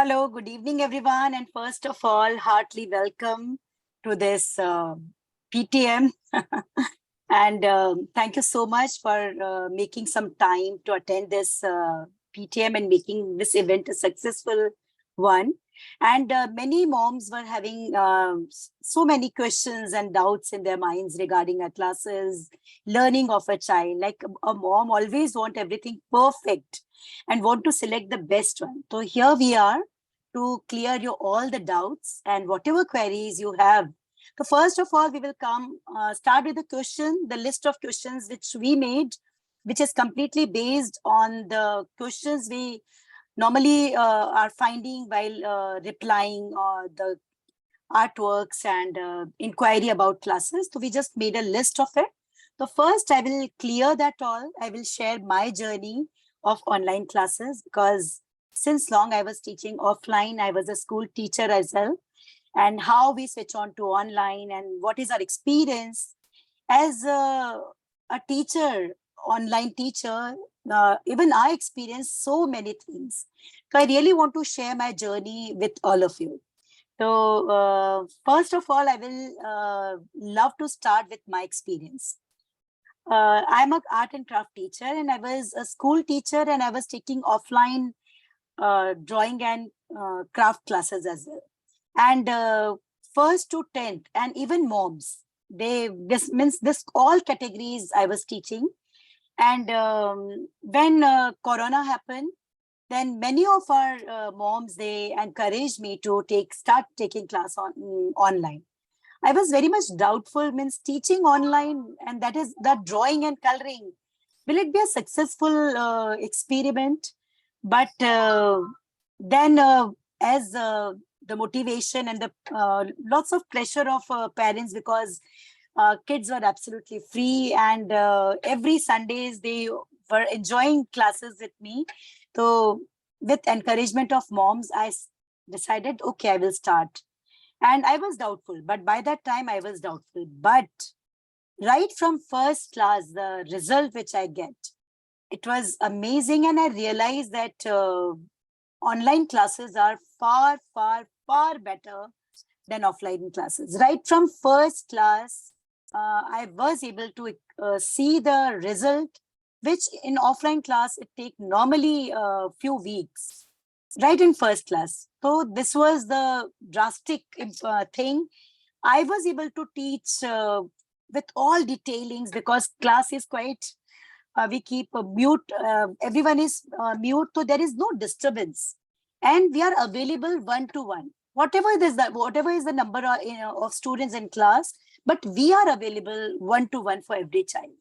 Hello, good evening, everyone. And first of all, heartily welcome to this PTM. And thank you so much for making some time to attend this PTM and making this event a successful one. And many moms were having so many questions and doubts in their minds regarding our classes, learning of a child. Like a mom always want everything perfect and want to select the best one. So here we are to clear you all the doubts and whatever queries you have. So first of all, we will start with the question, the list of questions which we made, which is completely based on the questions we normally are finding while replying the artworks and inquiry about classes. So we just made a list of it. So first, I will clear that all. I will share my journey of online classes because since long I was teaching offline. I was a school teacher as well, and how we switch on to online and what is our experience as a teacher, online teacher. Even I experienced so many things. So I really want to share my journey with all of you. So first of all, I will love to start with my experience. I'm an art and craft teacher, and I was a school teacher, and I was taking offline drawing and craft classes as well. And first to 10th, and even moms, this means this all categories I was teaching. And when Corona happened, then many of our moms, they encouraged me to start taking class online. I was very much doubtful, means teaching online, and that is that drawing and coloring. Will it be a successful experiment? But then, as the motivation and the lots of pressure of parents, because kids were absolutely free, and every Sundays they were enjoying classes with me. So, with encouragement of moms, decided, okay, I will start. And I was doubtful, but by that time I was doubtful. But right from first class, the result which I get, it was amazing. And I realized that online classes are far, far, far better than offline classes. Right from first class, I was able to see the result, which in offline class, it take normally a few weeks, right in first class. So this was the drastic thing. I was able to teach with all detailings because class is quite, we keep a mute, everyone is mute, so there is no disturbance. And we are available one-to-one. Whatever is the number of students in class, but we are available one-to-one for every child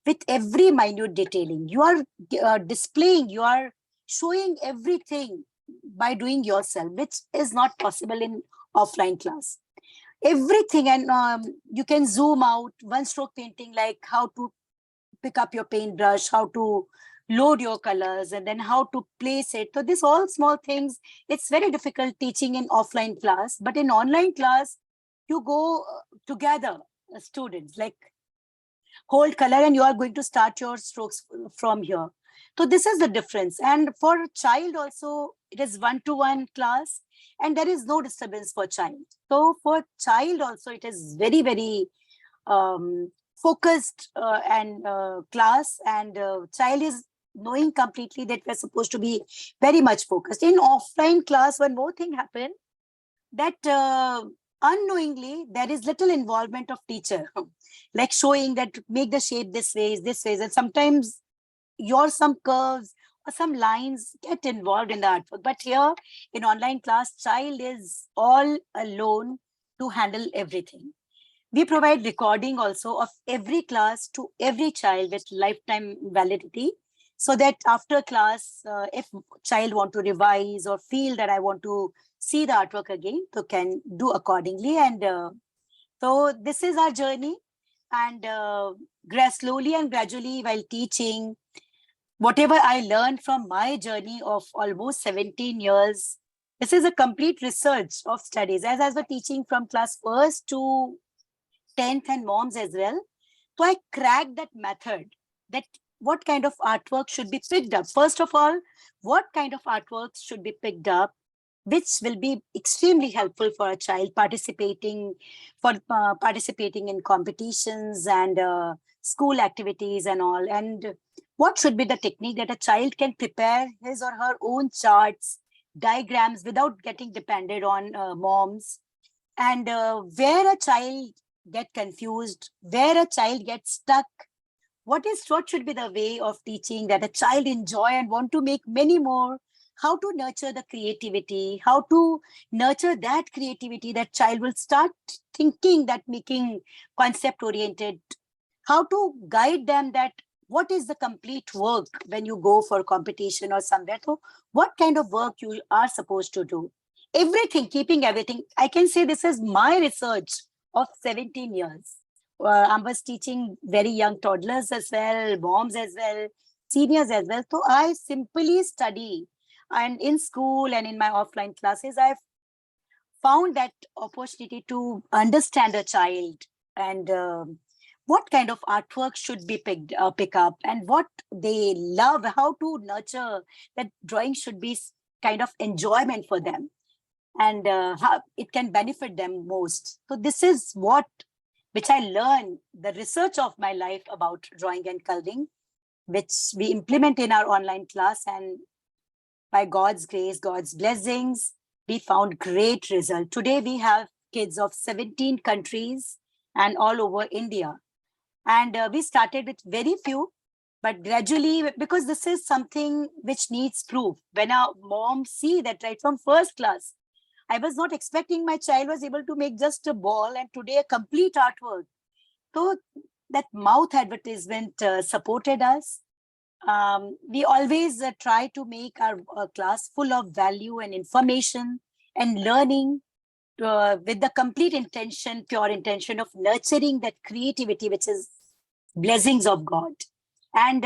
with every minute detailing. You are displaying, you are showing everything by doing yourself, which is not possible in offline class. Everything, and you can zoom out one stroke painting, like how to pick up your paintbrush, how to load your colors, and then how to place it. So this all small things, it's very difficult teaching in offline class, but in online class, you go together, students, like hold color and you are going to start your strokes from here. So this is the difference. And for child also, it is one-to-one class and there is no disturbance for child. So for child also, it is very, very focused and class, and child is knowing completely that we're supposed to be very much focused. In offline class, one more thing happened, that unknowingly there is little involvement of teacher, like showing that make the shape this way, and sometimes your some curves or some lines get involved in the artwork. But here in online class, child is all alone to handle everything. We provide recording also of every class to every child with lifetime validity, so that after class, if child want to revise or feel that I want to see the artwork again, so can do accordingly. And so this is our journey. And slowly and gradually while teaching, whatever I learned from my journey of almost 17 years, this is a complete research of studies, as I was teaching from class first to 10th and moms as well. So I cracked that method, that what kind of artwork should be picked up. First of all, what kind of artworks should be picked up? which will be extremely helpful for a child participating in competitions and school activities and all. And what should be the technique that a child can prepare his or her own charts, diagrams without getting dependent on moms, and where a child get confused, where a child gets stuck, what should be the way of teaching that a child enjoy and want to make many more, how to nurture the creativity, how to nurture that creativity that child will start thinking, that making concept oriented, how to guide them that what is the complete work when you go for competition or somewhere. So what kind of work you are supposed to do, everything, keeping everything. I can say this is my research of 17 years. I was teaching very young toddlers as well, moms as well, seniors as well. So I simply study, and in school and in my offline classes I've found that opportunity to understand a child, and what kind of artwork should be pick up, and what they love, how to nurture that drawing should be kind of enjoyment for them, and how it can benefit them most. So this is what which I learned, the research of my life about drawing and coloring, which we implement in our online class. And by God's grace, God's blessings, we found great result. Today we have kids of 17 countries and all over India. And we started with very few, but gradually, because this is something which needs proof. When our mom see that right from first class, I was not expecting my child was able to make just a ball, and today a complete artwork. So that mouth advertisement supported us. We always try to make our class full of value and information and learning, with the complete intention, pure intention of nurturing that creativity, which is blessings of God. And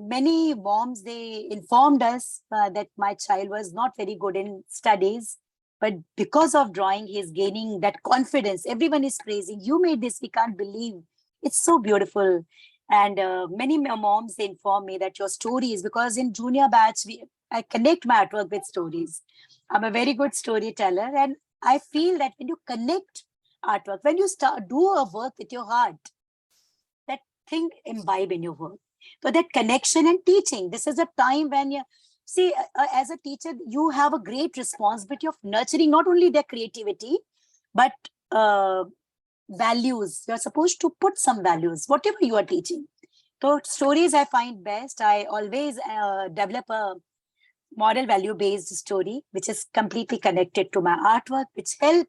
many moms, they informed us that my child was not very good in studies, but because of drawing, he's gaining that confidence. Everyone is praising, you made this, we can't believe. It's so beautiful. And many moms, they inform me that your stories, because in junior batch, I connect my artwork with stories. I'm a very good storyteller. And I feel that when you connect artwork, when you start do a work with your heart, that thing imbibe in your work. So that connection and teaching, this is a time when you see, as a teacher, you have a great responsibility of nurturing not only their creativity, but values. You're supposed to put some values, whatever you are teaching. So stories I find best. I always develop a moral value based story, which is completely connected to my artwork, which help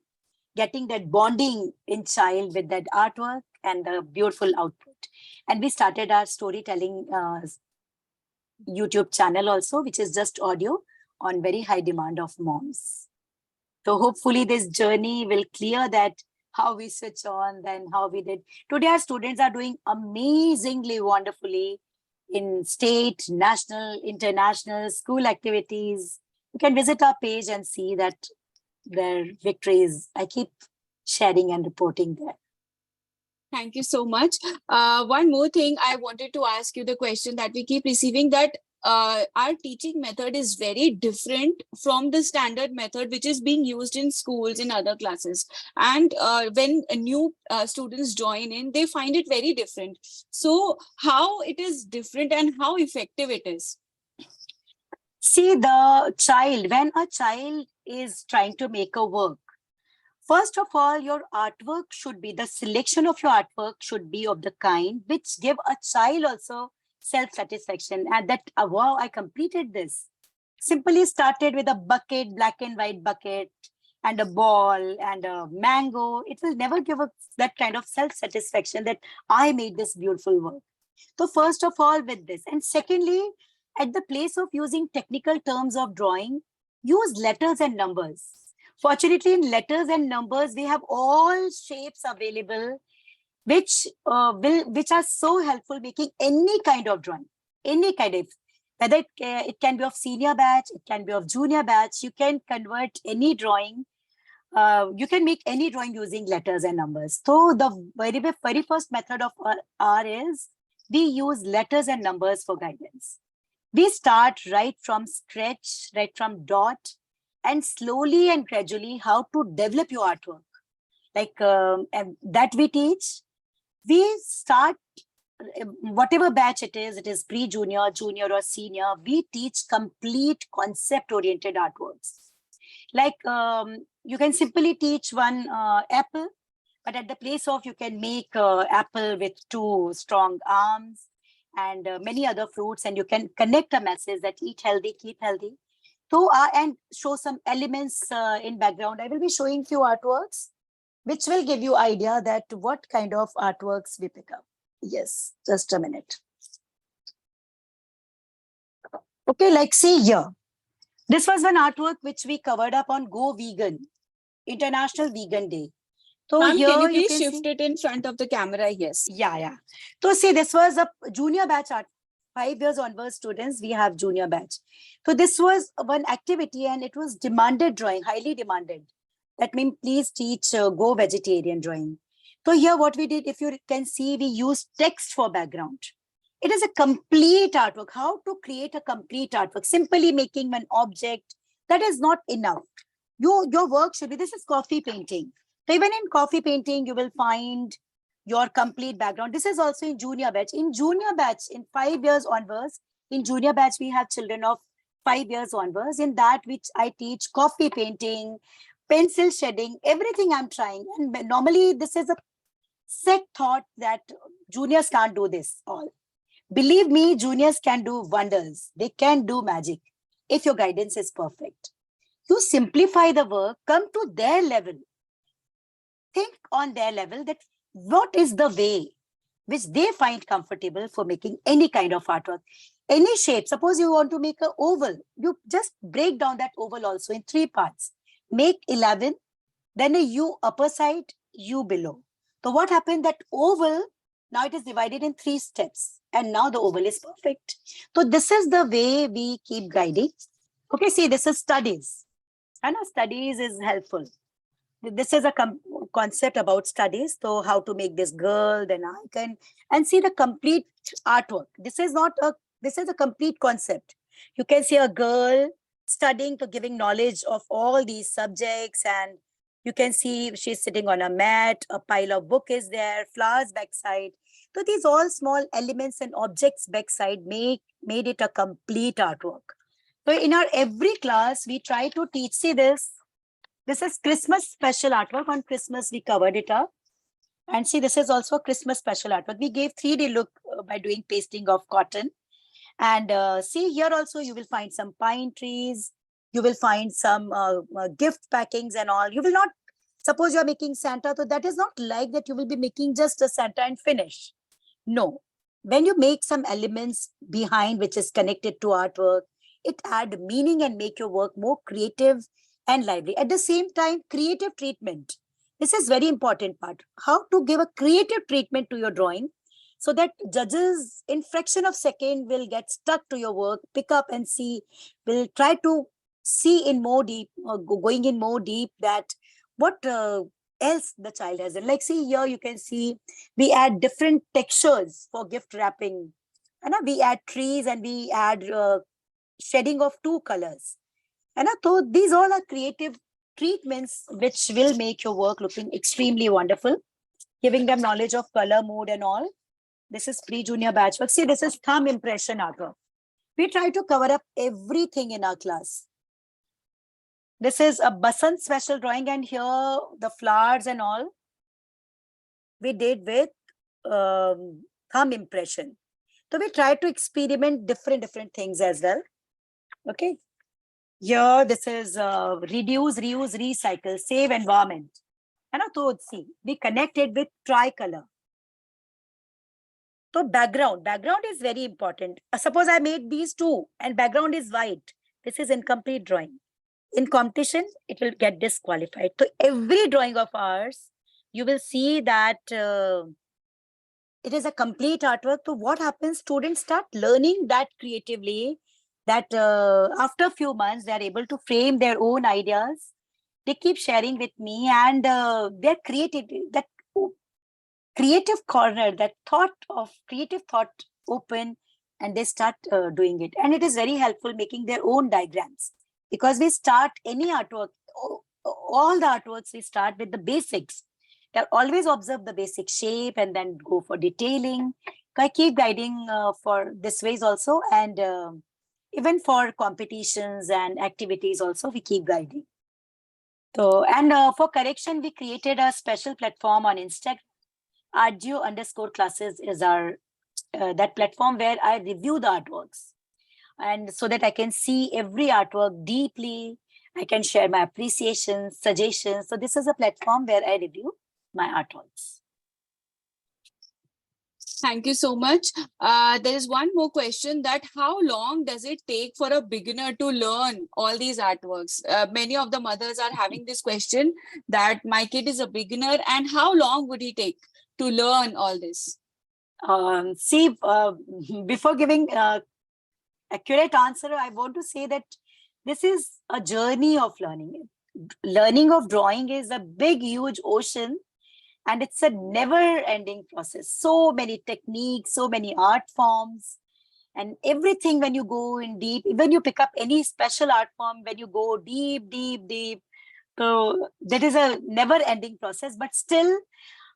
getting that bonding in child with that artwork and the beautiful output. And we started our storytelling YouTube channel also, which is just audio on very high demand of moms. So hopefully this journey will clear that how we switch on, then how we did. Today our students are doing amazingly wonderfully in state, national, international school activities. You can visit our page and see that their victories. I keep sharing and reporting there. Thank you so much. One more thing, I wanted to ask you the question that we keep receiving, that our teaching method is very different from the standard method which is being used in schools, in other classes. And when new students join in, they find it very different. So how it is different and how effective it is? See, the child, when a child is trying to make a work, first of all, your artwork should be, the selection of your artwork should be of the kind which give a child also self-satisfaction, and that, wow, I completed this. Simply started with a bucket, black and white bucket, and a ball and a mango. It will never give us that kind of self-satisfaction that I made this beautiful work. So first of all with this. And secondly, at the place of using technical terms of drawing, use letters and numbers. Fortunately, in letters and numbers, we have all shapes available, which are so helpful making any kind of drawing, any kind of, whether it can be of senior batch, it can be of junior batch. You can convert any drawing. You can make any drawing using letters and numbers. So the very first method of R is we use letters and numbers for guidance. We start right from sketch, right from dot, and slowly and gradually how to develop your artwork. Like and that we teach. We start whatever batch it is pre-junior, junior or senior, we teach complete concept-oriented artworks. Like you can simply teach one apple, but at the place of you can make apple with two strong arms and many other fruits, and you can connect a message that eat healthy, keep healthy. So and show some elements in background. I will be showing few artworks which will give you idea that what kind of artworks we pick up. Yes, just a minute. Okay, like see here. This was one artwork which we covered up on Go Vegan, International Vegan Day. So Ma'am, can here you you please can shift see. it in front of the camera? Yes. Yeah. So see, this was a junior batch art. 5 years onwards students, we have junior batch. So this was one activity and it was demanded drawing, highly demanded. That means please teach Go vegetarian drawing. So here what we did, if you can see, we used text for background. It is a complete artwork. How to create a complete artwork? Simply making an object, that is not enough. Your work should be, this is coffee painting. So even in coffee painting, you will find your complete background. This is also in junior batch. In junior batch, in 5 years onwards, in junior batch, we have children of 5 years onwards. In that, which I teach coffee painting, pencil shading, everything I'm trying. And normally, this is a set thought that juniors can't do this all. Believe me, juniors can do wonders. They can do magic if your guidance is perfect. You simplify the work, come to their level. Think on their level that what is the way which they find comfortable for making any kind of artwork. Any shape, suppose you want to make an oval, you just break down that oval also in 3 parts. Make 11, then a U upper side, U below. So what happened, that oval, now it is divided in 3 steps and now the oval is perfect. So this is the way we keep guiding. Okay, see, this is studies. And studies is helpful. This is a concept about studies. So how to make this girl, then I can, and see the complete artwork. This is a complete concept. You can see a girl studying to giving knowledge of all these subjects, and you can see she's sitting on a mat, a pile of book is there, flowers backside. So these all small elements and objects backside made it a complete artwork. So in our every class, we try to teach, see this is Christmas special artwork. On Christmas, we covered it up. And see, this is also a Christmas special artwork. We gave 3D look by doing pasting of cotton. And see here also, you will find some pine trees. You will find some gift packings and all. You will not, suppose you are making Santa, so that is not like that you will be making just a Santa and finish. No. When you make some elements behind which is connected to artwork, it add meaning and make your work more creative and lively. At the same time, creative treatment. This is very important part. How to give a creative treatment to your drawing so that judges in fraction of second will get stuck to your work, pick up and see, will try to see in more deep, going in more deep that what else the child has done. Like see here, you can see we add different textures for gift wrapping. And we add trees and we add shedding of 2 colors. And so these all are creative treatments which will make your work looking extremely wonderful, giving them knowledge of color, mood and all. This is pre-junior batch work. See, this is thumb impression artwork. We try to cover up everything in our class. This is a Basant special drawing, and here the flowers and all we did with thumb impression. So we try to experiment different things as well. Okay. Here, this is reduce, reuse, recycle, save environment. And so see, we connected with tricolor. So background is very important. Suppose I made these 2 and background is white. This is incomplete drawing. In competition, it will get disqualified. So every drawing of ours, you will see that it is a complete artwork. So what happens? Students start learning that creatively, that after a few months, they are able to frame their own ideas. They keep sharing with me, and they're creative, that creative corner, that creative thought open, and they start doing it. And it is very helpful making their own diagrams. because we start any artwork, all the artworks, we start with the basics. They'll always observe the basic shape and then go for detailing. I keep guiding for this ways also, and even for competitions and activities also, we keep guiding. So, and for correction, we created a special platform on Instagram. @geo_classes is our that platform where I review the artworks, and so that I can see every artwork deeply. I can share my appreciations, suggestions. So this is a platform where I review my artworks. Thank you so much. There is one more question, that how long does it take for a beginner to learn all these artworks? Many of the mothers are having this question, that my kid is a beginner and how long would he take to learn all this? See, before giving accurate answer, I want to say that this is a journey of learning. Learning of drawing is a big, huge ocean, and it's a never-ending process. So many techniques, so many art forms, and everything. When you go in deep, when you pick up any special art form, when you go deep, deep, deep, so that is a never-ending process. But still,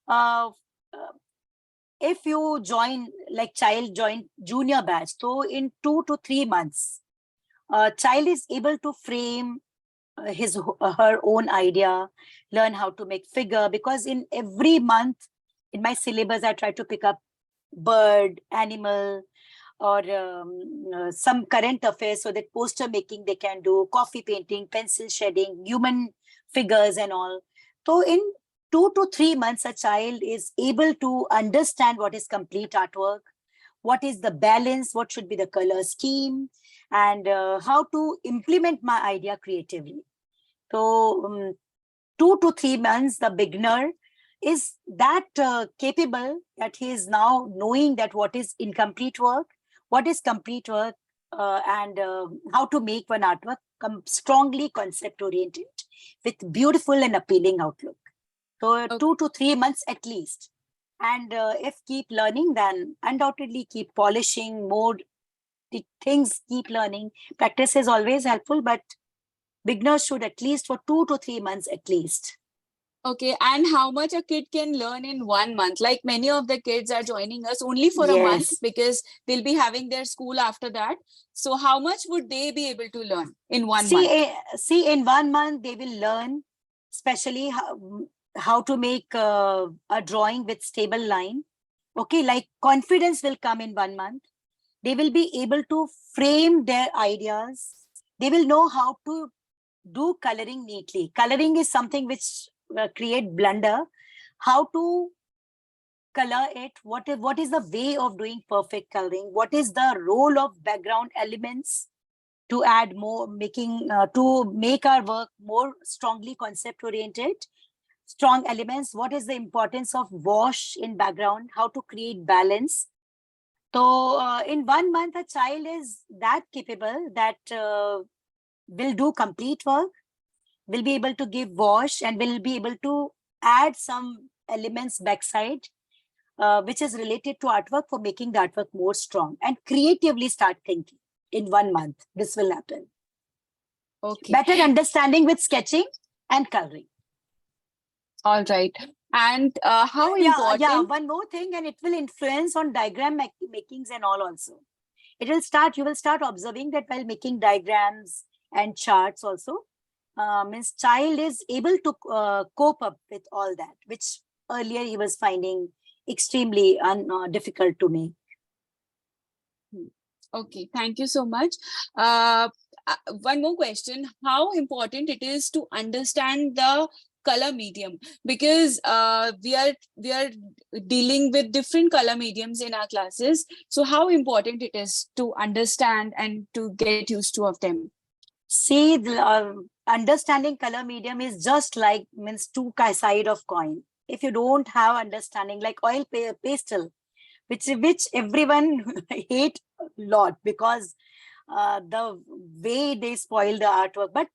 uh, if you join, like child join junior batch, so in 2 to 3 months, a child is able to frame her own idea, learn how to make figure, because in every month in my syllabus I try to pick up bird, animal, or some current affairs, so that poster making they can do, coffee painting, pencil shading, human figures and all. So in 2 to 3 months a child is able to understand what is complete artwork, what is the balance, what should be the color scheme, and how to implement my idea creatively. So 2 to 3 months, the beginner is that capable that he is now knowing that what is incomplete work, what is complete work, and how to make one artwork strongly concept oriented with beautiful and appealing outlook. So Okay. 2 to 3 months at least. And if keep learning, then undoubtedly keep polishing more things, keep learning. Practice is always helpful, but beginners should at least for 2 to 3 months at least. Okay, and how much a kid can learn in 1 month? Like many of the kids are joining us only for a month Yes. because they'll be having their school after that. So how much would they be able to learn in 1 month? See, in 1 month, they will learn, especially how to make a drawing with stable line. Okay, like confidence will come in 1 month. They will be able to frame their ideas. They will know how to do coloring neatly. Coloring is something which create blunder. How to color it, what is the way of doing perfect coloring, what is the role of background elements to add more, making to make our work more strongly concept oriented, strong elements, what is the importance of wash in background, how to create balance. So in 1 month a child is that capable that will do complete work, will be able to give wash, and will be able to add some elements backside, which is related to artwork, for making the artwork more strong, and creatively start thinking. In 1 month this will happen. Okay. Better understanding with sketching and coloring. All right. And how important? Yeah, one more thing, and it will influence on diagram makings and all also. You will start observing that while making diagrams and charts also, means child is able to cope up with all that, which earlier he was finding extremely difficult to make. Okay, thank you so much. One more question: how important it is to understand the color medium, because we are dealing with different color mediums in our classes. So how important it is to understand and to get used to of them? See, understanding color medium is just like, means two side of coin. If you don't have understanding, like oil pastel, which everyone hate a lot, because the way they spoil the artwork. But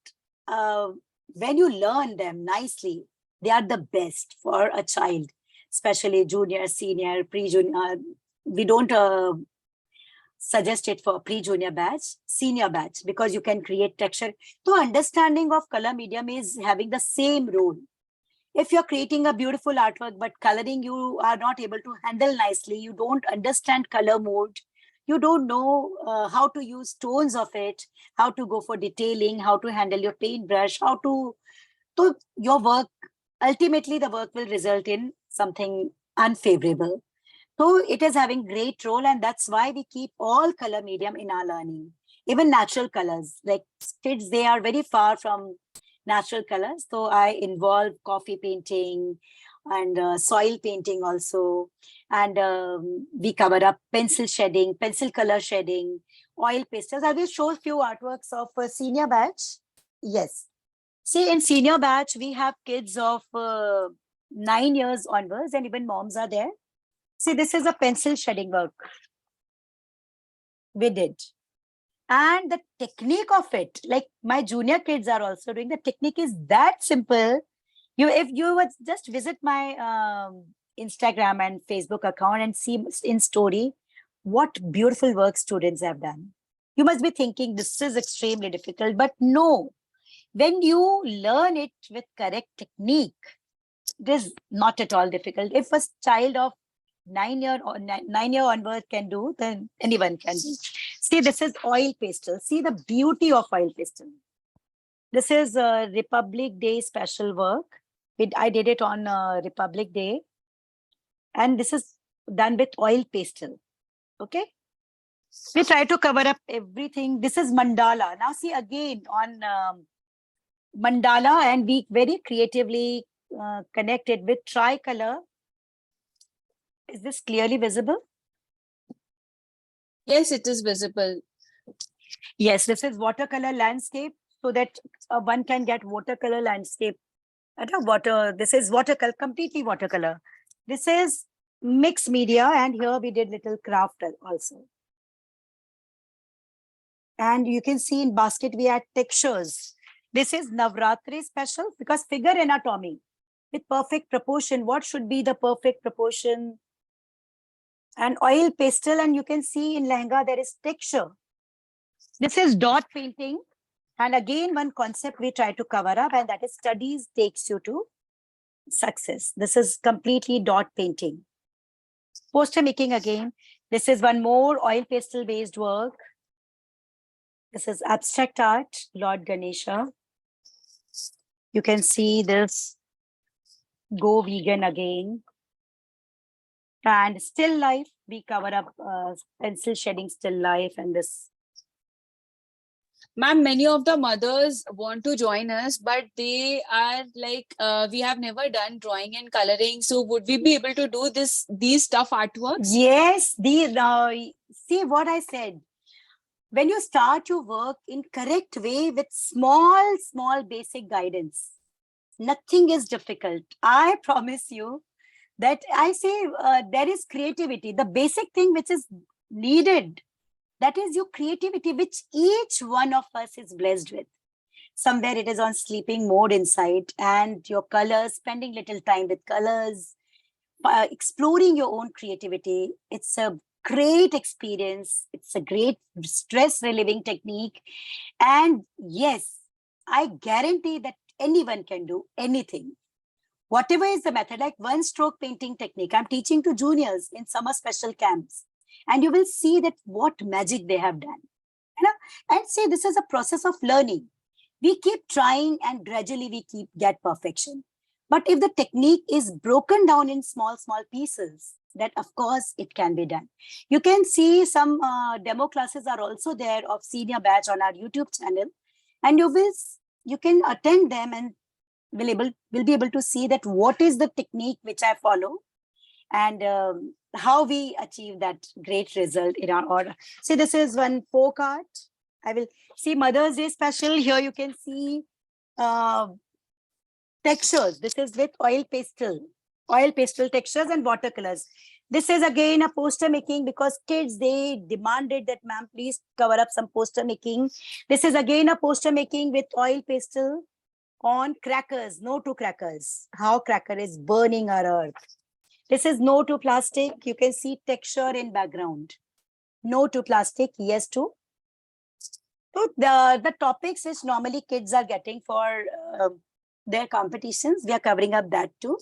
when you learn them nicely, they are the best for a child, especially junior, senior, pre-junior. We don't suggest it for pre-junior batch, senior batch, because you can create texture. So understanding of color medium is having the same role. If you're creating a beautiful artwork, but coloring you are not able to handle nicely, you don't understand color mode, you don't know how to use tones of it, how to go for detailing, how to handle your paintbrush, how to, so your work, ultimately the work will result in something unfavorable. So it is having great role, and that's why we keep all color medium in our learning. Even natural colors, like kids, they are very far from natural colors. So I involve coffee painting and soil painting also. And we cover up pencil shedding, pencil color shedding, oil pastels. I will show a few artworks of a senior batch. Yes. See, in senior batch, we have kids of 9 years onwards, and even moms are there. See, this is a pencil shedding work we did. And the technique of it, like my junior kids are also doing, the technique is that simple. If you would just visit my Instagram and Facebook account and see in story, what beautiful work students have done. You must be thinking this is extremely difficult, but no, when you learn it with correct technique, it is not at all difficult. If a child of 9 year onward can do, then anyone can do. See, this is oil pastel. See the beauty of oil pastel. This is a Republic Day special work. I did it on Republic Day. And this is done with oil pastel. Okay. We try to cover up everything. This is mandala. Now see again on mandala, and we very creatively connected with tricolor. Is this clearly visible? Yes, it is visible. Yes, this is watercolor landscape, so that one can get watercolor landscape. This is watercolor, completely watercolor. This is mixed media, and here we did little craft also. And you can see in basket we add textures. This is Navratri special because figure anatomy with perfect proportion. What should be the perfect proportion? And oil pastel, and you can see in lehenga there is texture. This is dot painting. And again, one concept we try to cover up, and that is studies takes you to success. This is completely dot painting. Poster making again. This is one more oil pastel based work. This is abstract art, Lord Ganesha. You can see this go vegan again. And still life, we cover up pencil shedding still life, and this. Ma'am, many of the mothers want to join us, but they are like, we have never done drawing and coloring. So would we be able to do these tough artworks? Yes, see what I said. When you start your work in correct way with small basic guidance, nothing is difficult. I promise you that I say there is creativity. The basic thing which is needed, that is your creativity, which each one of us is blessed with. Somewhere it is on sleeping mode inside, and your colors, spending little time with colors, exploring your own creativity. It's a great experience. It's a great stress relieving technique. And yes, I guarantee that anyone can do anything. Whatever is the method, like one stroke painting technique, I'm teaching to juniors in summer special camps. And you will see that what magic they have done. You know? And say this is a process of learning. We keep trying, and gradually we get perfection. But if the technique is broken down in small pieces, that of course it can be done. You can see some demo classes are also there of senior batch on our YouTube channel, and you can attend them and will be able to see that what is the technique which I follow, and how we achieve that great result in our order. See, this is one folk art. I will see Mother's Day special. Here you can see textures. This is with oil pastel textures and watercolors. This is again a poster making, because kids, they demanded that, ma'am, please cover up some poster making. This is again a poster making with oil pastel on crackers, no to crackers, how cracker is burning our earth. This is no to plastic. You can see texture in background. No to plastic, yes to. So the topics which normally kids are getting for their competitions, we are covering up that too.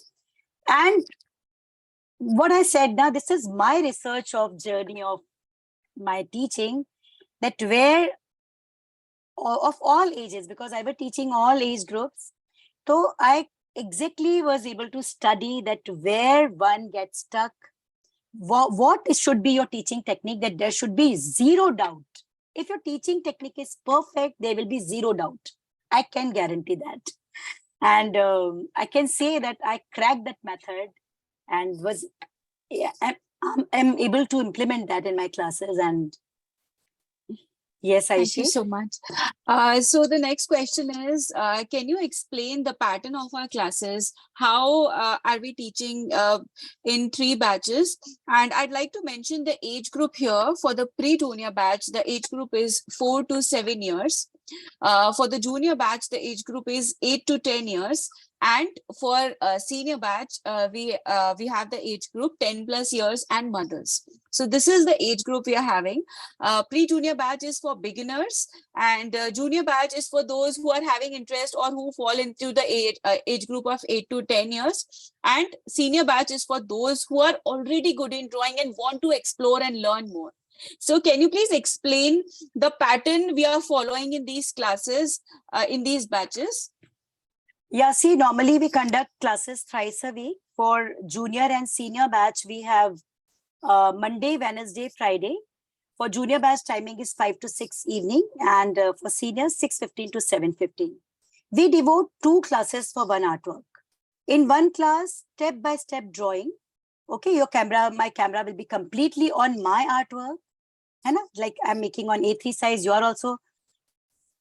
And what I said now, this is my research of journey of my teaching, that where of all ages, because I was teaching all age groups. So I exactly was able to study that where one gets stuck, what should be your teaching technique, that there should be zero doubt. If your teaching technique is perfect, there will be zero doubt. I can guarantee that. And I can say that I cracked that method and was, yeah, I'm able to implement that in my classes. And yes, Thank you Aishi. so much. So the next question is, can you explain the pattern of our classes? How are we teaching in 3 batches? And I'd like to mention the age group here. For the pre-junior batch, the age group is 4 to 7 years. For the junior batch, the age group is 8 to 10 years. And for senior batch, we have the age group 10 plus years and mothers. So this is the age group we are having. Pre-junior batch is for beginners, and junior batch is for those who are having interest or who fall into the age group of 8 to 10 years. And senior batch is for those who are already good in drawing and want to explore and learn more. So can you please explain the pattern we are following in these classes, in these batches? Yeah, see, normally we conduct classes thrice a week. For junior and senior batch, we have Monday, Wednesday, Friday. For junior batch, timing is 5 to 6 evening, and for seniors, 6:15 to 7:15. We devote 2 classes for one artwork. In one class, step-by-step drawing. Okay, my camera will be completely on my artwork. And like I'm making on A3 size, you are also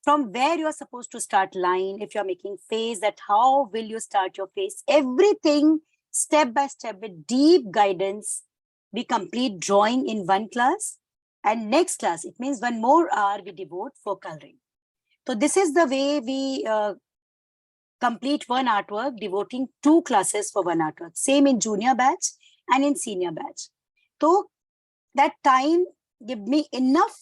from where you are supposed to start line. If you're making face, that how will you start your face? Everything step by step with deep guidance. We complete drawing in one class, and next class, it means one more hour we devote for coloring. So this is the way we complete one artwork, devoting 2 classes for one artwork. Same in junior batch and in senior batch. So that time give me enough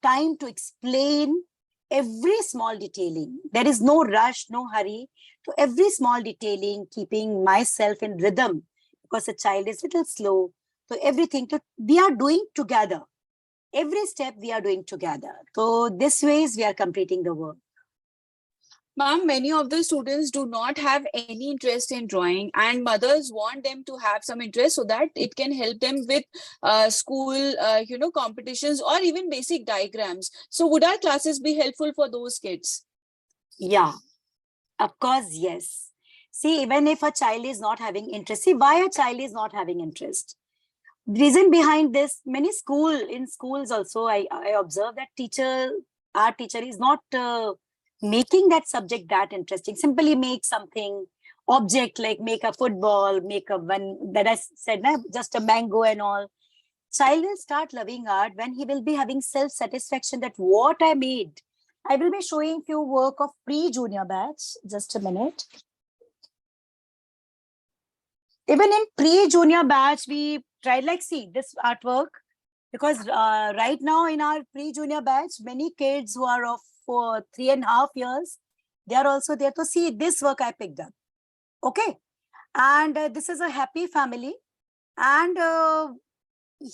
time to explain every small detailing. There is no rush, no hurry. So every small detailing, keeping myself in rhythm, because the child is little slow. So everything we are doing together. Every step we are doing together. So this ways we are completing the work. Ma'am, many of the students do not have any interest in drawing, and mothers want them to have some interest so that it can help them with school, competitions or even basic diagrams. So would our classes be helpful for those kids? Yeah, of course, yes. See, even if a child is not having interest, see why a child is not having interest. Reason behind this, in schools also, I observe that our teacher is not making that subject that interesting. Simply make something object, like make a football, make a one that I said, just a mango and all. Child will start loving art when he will be having self-satisfaction that what I made. I will be showing few work of pre-junior batch. Just a minute. Even in pre-junior batch, we tried, like, see this artwork, because right now in our pre-junior batch, many kids who are of for 3.5 years, they are also there to see this work I picked up. Okay. And this is a happy family. And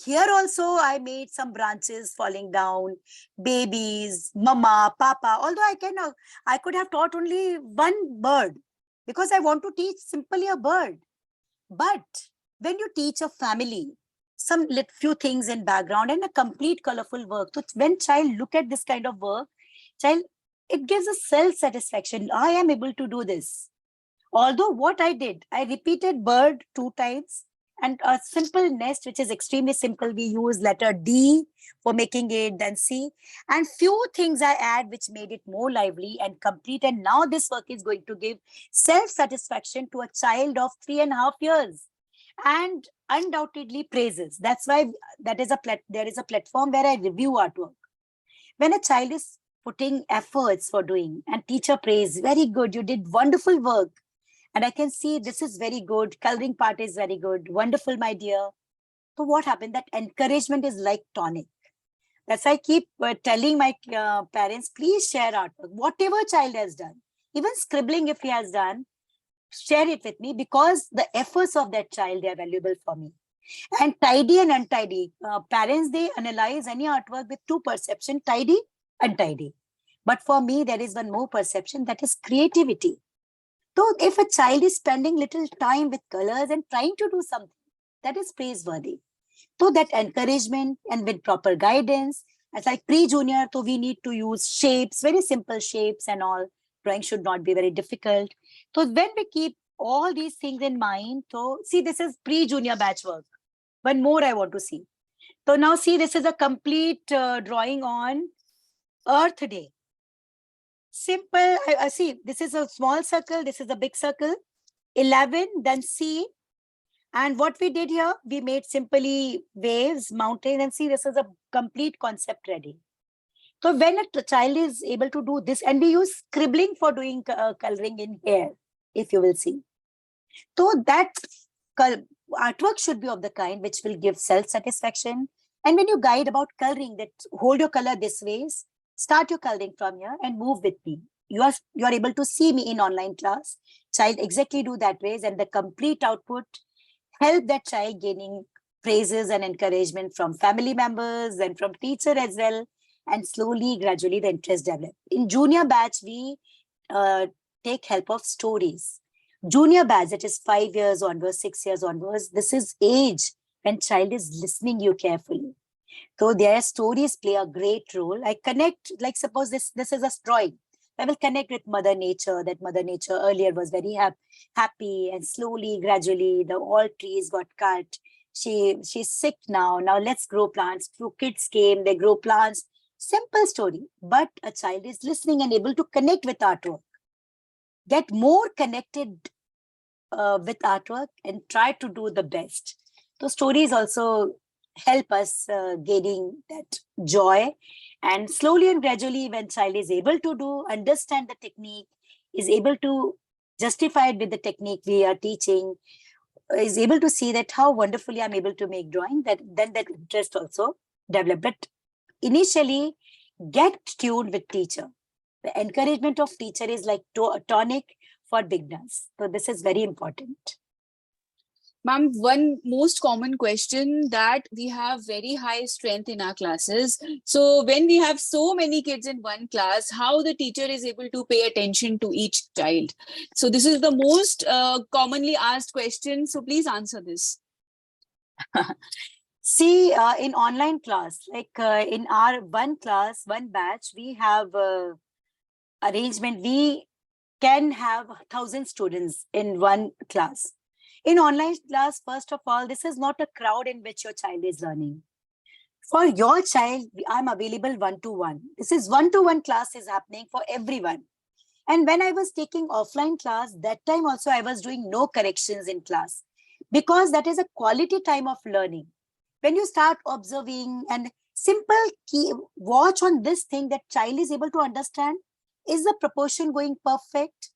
here also I made some branches falling down, babies, mama, papa. Although I could have taught only one bird, because I want to teach simply a bird. But when you teach a family, some few things in background and a complete colorful work, so when child look at this kind of work, child, it gives a self-satisfaction. I am able to do this. Although what I did, I repeated bird 2 times, and a simple nest, which is extremely simple. We use letter D for making it, then C, and few things I add which made it more lively and complete. And now this work is going to give self-satisfaction to a child of 3.5 years, and undoubtedly praises. That's why there is a platform where I review artwork. When a child is putting efforts for doing, and teacher praise, very good, you did wonderful work. And I can see this is very good. Coloring part is very good. Wonderful, my dear. So what happened? That encouragement is like tonic. That's why I keep telling my parents, please share artwork. Whatever child has done, even scribbling if he has done, share it with me, because the efforts of that child, they are valuable for me. And tidy and untidy. Parents, they analyze any artwork with two perception, tidy, untidy. But for me, there is one more perception, that is creativity. So if a child is spending little time with colors and trying to do something, that is praiseworthy. So that encouragement and with proper guidance, as like pre-junior, so we need to use shapes, very simple shapes and all. Drawing should not be very difficult. So when we keep all these things in mind, so see, this is pre-junior batch work. One more I want to see. So now see, this is a complete drawing on Earth Day. Simple, I see, this is a small circle, this is a big circle, 11, then C. And what we did here, we made simply waves, mountains, and see, this is a complete concept ready. So when a child is able to do this, and we use scribbling for doing coloring in hair, if you will see. So that artwork should be of the kind which will give self-satisfaction. And when you guide about coloring, that hold your color this way, start your coloring from here and move with me. You are able to see me in online class. Child exactly do that ways, and the complete output help that child gaining praises and encouragement from family members and from teacher as well. And slowly, gradually, the interest develop. In junior batch, we take help of stories. Junior batch, that is 5 years onwards, 6 years onwards, this is age when child is listening you carefully. So their stories play a great role. I connect, like suppose this is a drawing. I will connect with Mother Nature, that Mother Nature earlier was very happy, and slowly, gradually, the all trees got cut. She's sick now. Now let's grow plants. Few kids came, they grow plants. Simple story, but a child is listening and able to connect with artwork. Get more connected with artwork and try to do the best. So stories also help us gaining that joy. And slowly and gradually, when child is able to do, understand the technique, is able to justify it with the technique we are teaching, is able to see that how wonderfully I'm able to make drawing, that then that interest also develop. But initially, get tuned with teacher. The encouragement of teacher is like tonic for beginners. So this is very important. Ma'am, one most common question that we have very high strength in our classes. So when we have so many kids in one class, how the teacher is able to pay attention to each child? So this is the most commonly asked question. So please answer this. See, in online class, like in our one class, one batch, we have arrangement. We can have 1,000 students in one class. In online class, first of all, this is not a crowd in which your child is learning. For your child, I'm available one-to-one. This is one-to-one class is happening for everyone. And when I was taking offline class, that time also I was doing no corrections in class, because that is a quality time of learning. When you start observing and simple key, watch on this thing, that child is able to understand, is the proportion going perfect?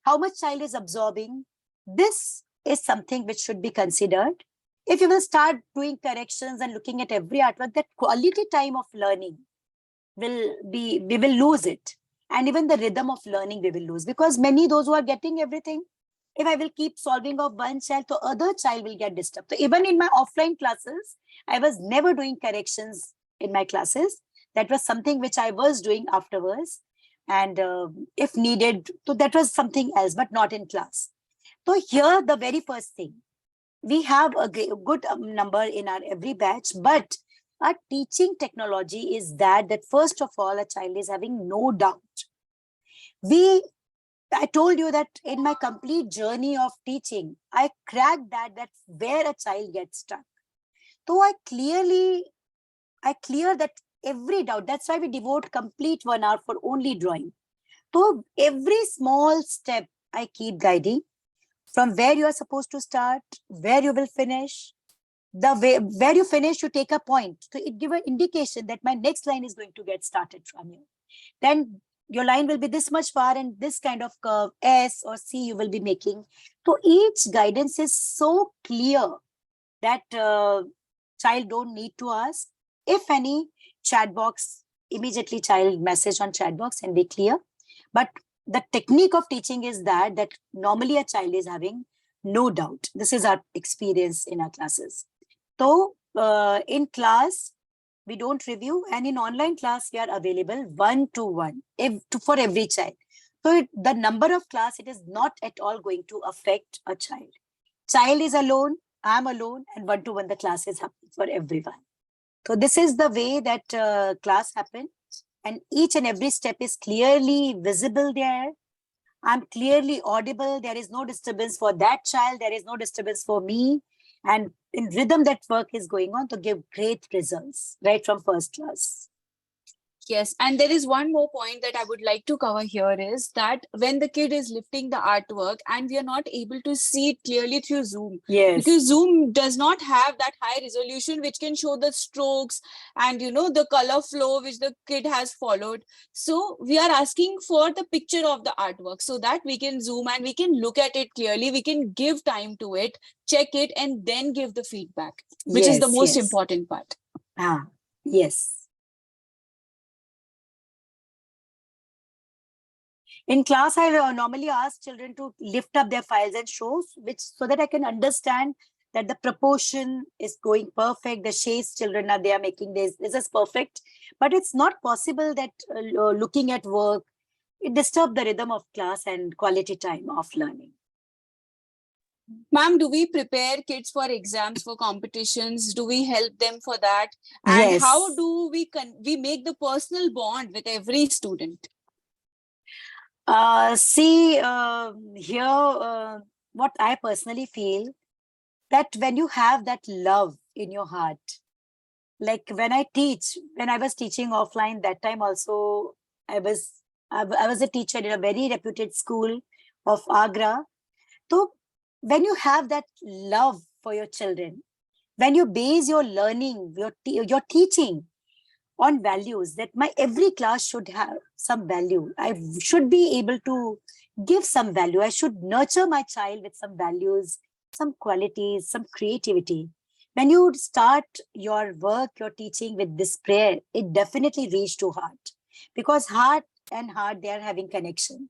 How much child is absorbing? This is something which should be considered. If you will start doing corrections and looking at every artwork, that quality time of learning will be, we will lose it. And even the rhythm of learning we will lose, because many those who are getting everything, if I will keep solving of one child, the other child will get disturbed. So even in my offline classes, I was never doing corrections in my classes. That was something which I was doing afterwards. And if needed, so that was something else, but not in class. So here, the very first thing, we have a good number in our every batch, but our teaching technology is that first of all, a child is having no doubt. I told you that in my complete journey of teaching, I cracked that's where a child gets stuck. So I clear that every doubt. That's why we devote complete 1 hour for only drawing. So every small step I keep guiding, from where you are supposed to start, where you will finish. The way where you finish, you take a point. So it gives an indication that my next line is going to get started from you. Then your line will be this much far, and this kind of curve, S or C, you will be making. So each guidance is so clear that Child don't need to ask. If any, chat box, immediately child message on chat box and we clear. But the technique of teaching is that normally a child is having no doubt. This is our experience in our classes. So in class, we don't review, and in online class, we are available one-to-one for every child. So the number of class, it is not at all going to affect a child. Child is alone, I'm alone, and one-to-one the class is happening for everyone. So this is the way that class happens, and each and every step is clearly visible there. I'm clearly audible. There is no disturbance for that child. There is no disturbance for me. And in rhythm, that work is going on to give great results right from first class. Yes, and there is one more point that I would like to cover here is that when the kid is lifting the artwork and we are not able to see it clearly through Zoom, Yes. because Zoom does not have that high resolution which can show the strokes and the color flow which the kid has followed. So we are asking for the picture of the artwork so that we can zoom and we can look at it clearly. We can give time to it, check it, and then give the feedback, which is the most important part. Yes. In class, I normally ask children to lift up their files and show, so that I can understand that the proportion is going perfect. The shades children they are making this is perfect. But it's not possible that looking at work, it disturbs the rhythm of class and quality time of learning. Ma'am, do we prepare kids for exams, for competitions? Do we help them for that? And how do we make the personal bond with every student? Here, what I personally feel, that when you have that love in your heart, like when I was teaching offline, that time also, I was a teacher in a very reputed school of Agra. So when you have that love for your children, when you base your learning, your teaching on values, that my every class should have some value. I should be able to give some value. I should nurture my child with some values, some qualities, some creativity. When you start your work, your teaching with this prayer, it definitely reach to heart, because heart and heart, they are having connection.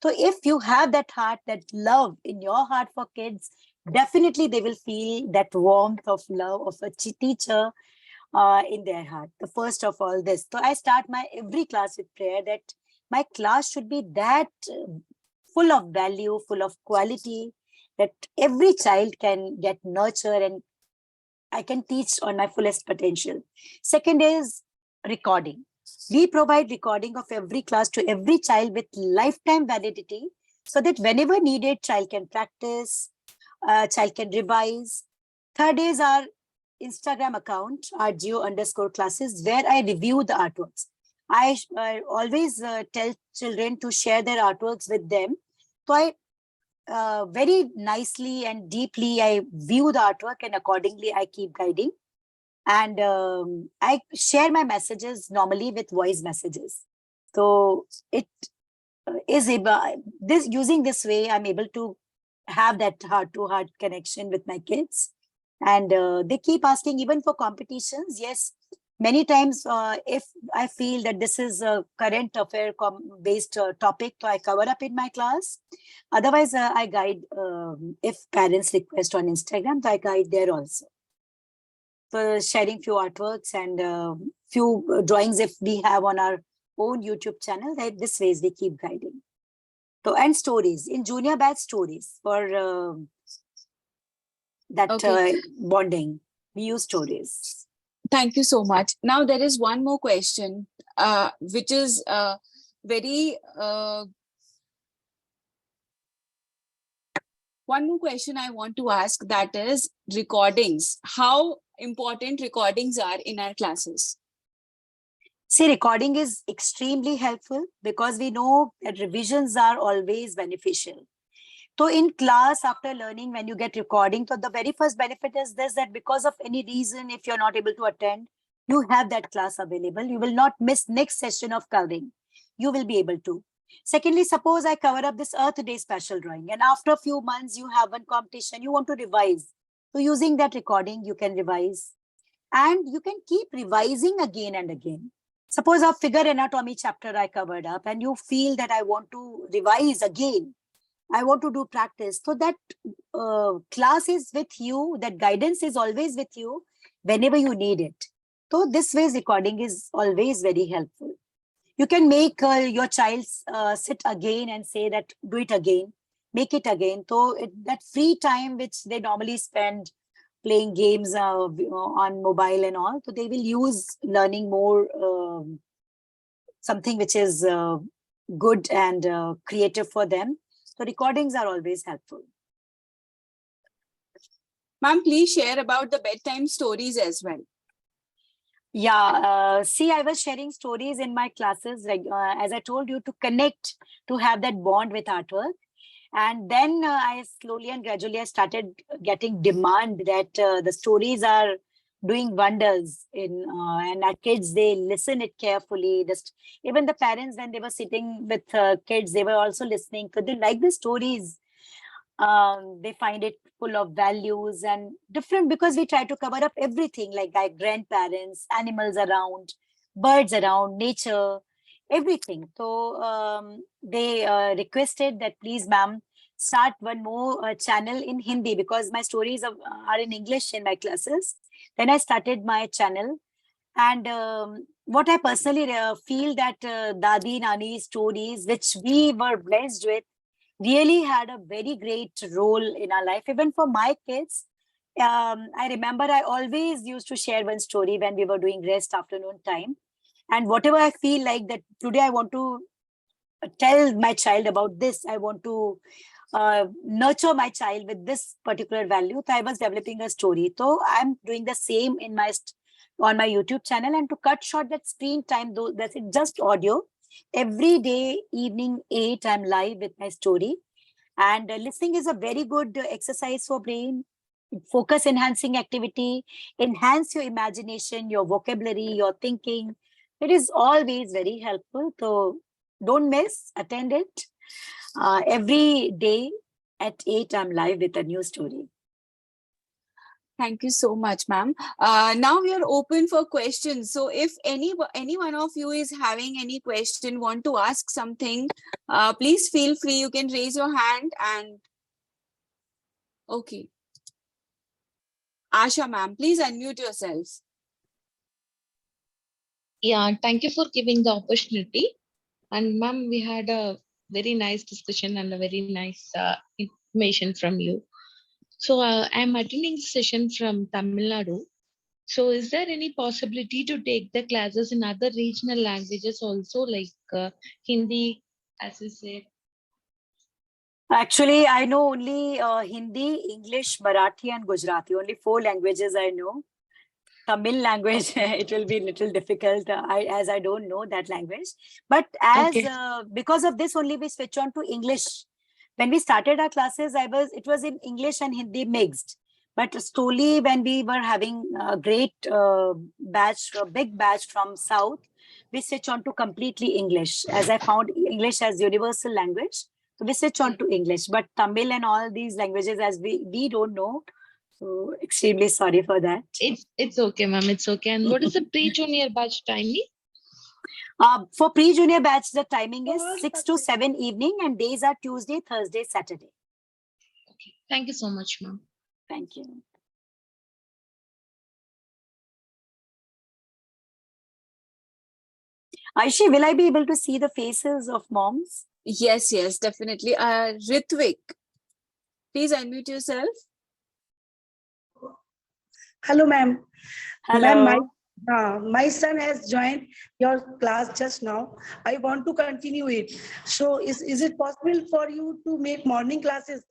So if you have that heart, that love in your heart for kids, definitely they will feel that warmth of love of a teacher in their heart. The first of all, this. So I start my every class with prayer that my class should be that full of value, full of quality, that every child can get nurture and I can teach on my fullest potential. Second is recording. We provide recording of every class to every child with lifetime validity, so that whenever needed, child can practice, child can revise. Third is our Instagram account, rgo_classes, where I review the artworks. I always tell children to share their artworks with them. So I very nicely and deeply, I view the artwork, and accordingly I keep guiding. And I share my messages normally with voice messages. So it is using this way, I'm able to have that heart-to-heart connection with my kids. And they keep asking, even for competitions. Yes, many times, if I feel that this is a current affair based topic, so I cover up in my class. Otherwise, I guide, if parents request on Instagram, so I guide there also. So sharing few artworks and few drawings if we have on our own YouTube channel, that this ways we keep guiding. So, and stories in junior batch, stories for bonding. We use stories. Thank you so much. Now there is one more question, which is very one more question I want to ask, that is recordings. How important recordings are in our classes? See, recording is extremely helpful because we know that revisions are always beneficial. So in class, after learning, when you get recording, so the very first benefit is this, that because of any reason, if you're not able to attend, you have that class available. You will not miss next session of coloring. You will be able to. Secondly, suppose I cover up this Earth Day special drawing, and after a few months, you have one competition, you want to revise. So using that recording, you can revise. and you can keep revising again and again. Suppose a figure anatomy chapter I covered up and you feel that I want to revise again. I want to do practice. So that class is with you, that guidance is always with you whenever you need it. So this way recording is always very helpful. You can make your child sit again and say that do it again, make it again. So that free time which they normally spend playing games on mobile and all, so they will use learning more something which is good and creative for them. So recordings are always helpful. Ma'am, please share about the bedtime stories as well. Yeah, see, I was sharing stories in my classes, as I told you, to connect, to have that bond with artwork. And then I slowly and gradually I started getting demand that the stories are doing wonders in and our kids, they listen it carefully. Just even the parents, when they were sitting with kids, they were also listening. So they like the stories. They find it full of values and different, because we try to cover up everything like grandparents, animals around, birds around, nature, everything. So they requested that please, ma'am, start one more channel in Hindi, because my stories are in English in my classes. Then I started my channel. And what I personally feel that Dadi Nani stories, which we were blessed with, really had a very great role in our life. Even for my kids, I remember I always used to share one story when we were doing rest afternoon time. And whatever I feel like that today I want to tell my child about this, I want to nurture my child with this particular value. So I was developing a story. So I'm doing the same in my on my YouTube channel. And to cut short that screen time, though that's it, just audio. Every day, evening 8, I'm live with my story. And listening is a very good exercise for brain. Focus enhancing activity, enhance your imagination, your vocabulary, your thinking. It is always very helpful. So don't miss, attend it. Every day at 8, I'm live with a new story. Thank you so much, ma'am. Now we are open for questions. So if any one of you is having any question, want to ask something, please feel free. You can raise your hand and okay. Asha, ma'am, please unmute yourself. Yeah, thank you for giving the opportunity. And ma'am, we had a very nice discussion and a very nice information from you. So I'm attending the session from Tamil Nadu. So is there any possibility to take the classes in other regional languages also, like Hindi, as you said? Actually, I know only Hindi, English, Marathi, and Gujarati. Only 4 languages I know. Tamil language, it will be a little difficult as I don't know that language. But as Okay. because of this only we switch on to English. When we started our classes, it was in English and Hindi mixed. But slowly when we were having a great big batch from South, we switch on to completely English, as I found English as universal language. So we switch on to English. But Tamil and all these languages, as we don't know, so extremely sorry for that. It's okay, ma'am. It's okay. And what is the pre-junior batch timing? For pre-junior batch, the timing is 6 to 7 evening, and days are Tuesday, Thursday, Saturday. Okay. Thank you so much, ma'am. Thank you. Aishi, will I be able to see the faces of moms? Yes, yes, definitely. Ritvik, please unmute yourself. Hello, ma'am. Hello. Ma'am, my son has joined your class just now. I want to continue it. So is it possible for you to make morning classes?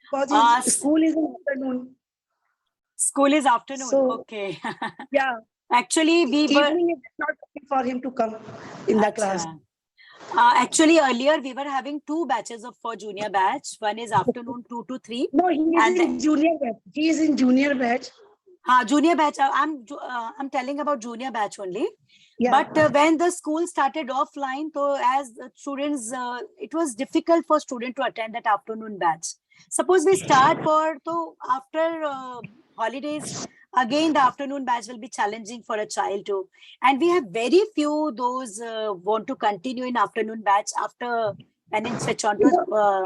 Because his school is in afternoon. School is afternoon. So, okay. Yeah. Actually, Evening is not okay for him to come in the class. Actually, earlier we were having 2 batches for junior batch. One is afternoon 2 to 3. No, he is in junior batch. He is in junior batch. Junior batch. I'm telling about junior batch only. Yeah. But when the school started offline, so as students, it was difficult for students to attend that afternoon batch. Suppose we start so after holidays, again, the afternoon batch will be challenging for a child too. And we have very few those want to continue in afternoon batch after when it switch on to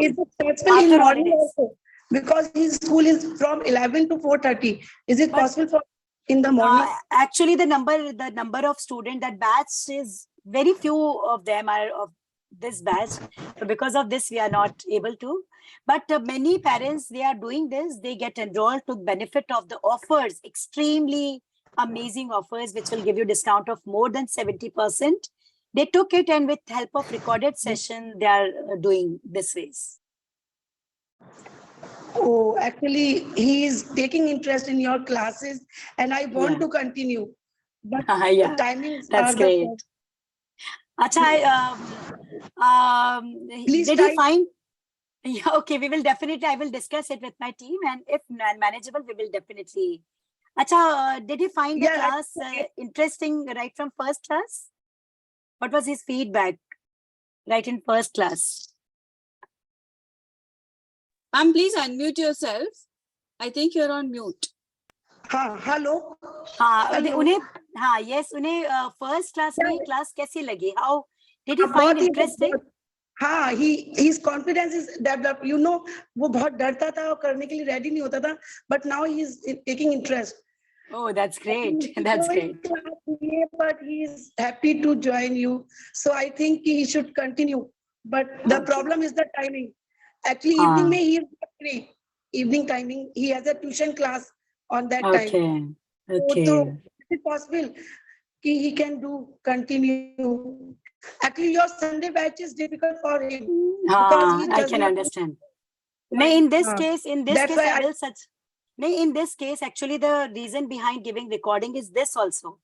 Is it possible in after morning holidays. also? Because his school is from 11 to 4:30. Is it But- possible for in the morning? Actually, the number of student that batch is very few of them are of this batch. So because of this, we are not able to. But many parents, they are doing this. They get enrolled to benefit of the offers, extremely amazing offers, which will give you discount of more than 70%. They took it, and with help of recorded session, they are doing this ways. Oh, actually, he is taking interest in your classes, and I want Yeah. to continue. But Yeah, the timings that's are great. Acha, Please did he type. find? Yeah, okay, we will definitely, I will discuss it with my team, and if manageable, we will definitely. Acha, did he find the Yeah, class interesting right from first class? What was his feedback right in first class? Ma'am, please unmute yourself. I think you're on mute. hello. हाँ, Hello. उन्हें हाँ yes उन्हें first class में Yeah. class कैसी लगी? How did he बहुत find ही interesting? हाँ, his confidence is developed. You know, वो बहुत डरता था और करने के लिए ready नहीं होता था. But now he is taking interest. Oh, that's great. That's great. But he is happy to join you. So I think he should continue. But the Okay. problem is the timing. Actually, evening mein he is not free. Evening timing, he has a tuition class on that time. Okay. Okay. So is it possible कि he can do continue? Actually, your Sunday batch is difficult for him because he I does can not understand. No, in this हाँ. case, That's why I will such. No, in this case, actually, the reason behind giving recording is this also.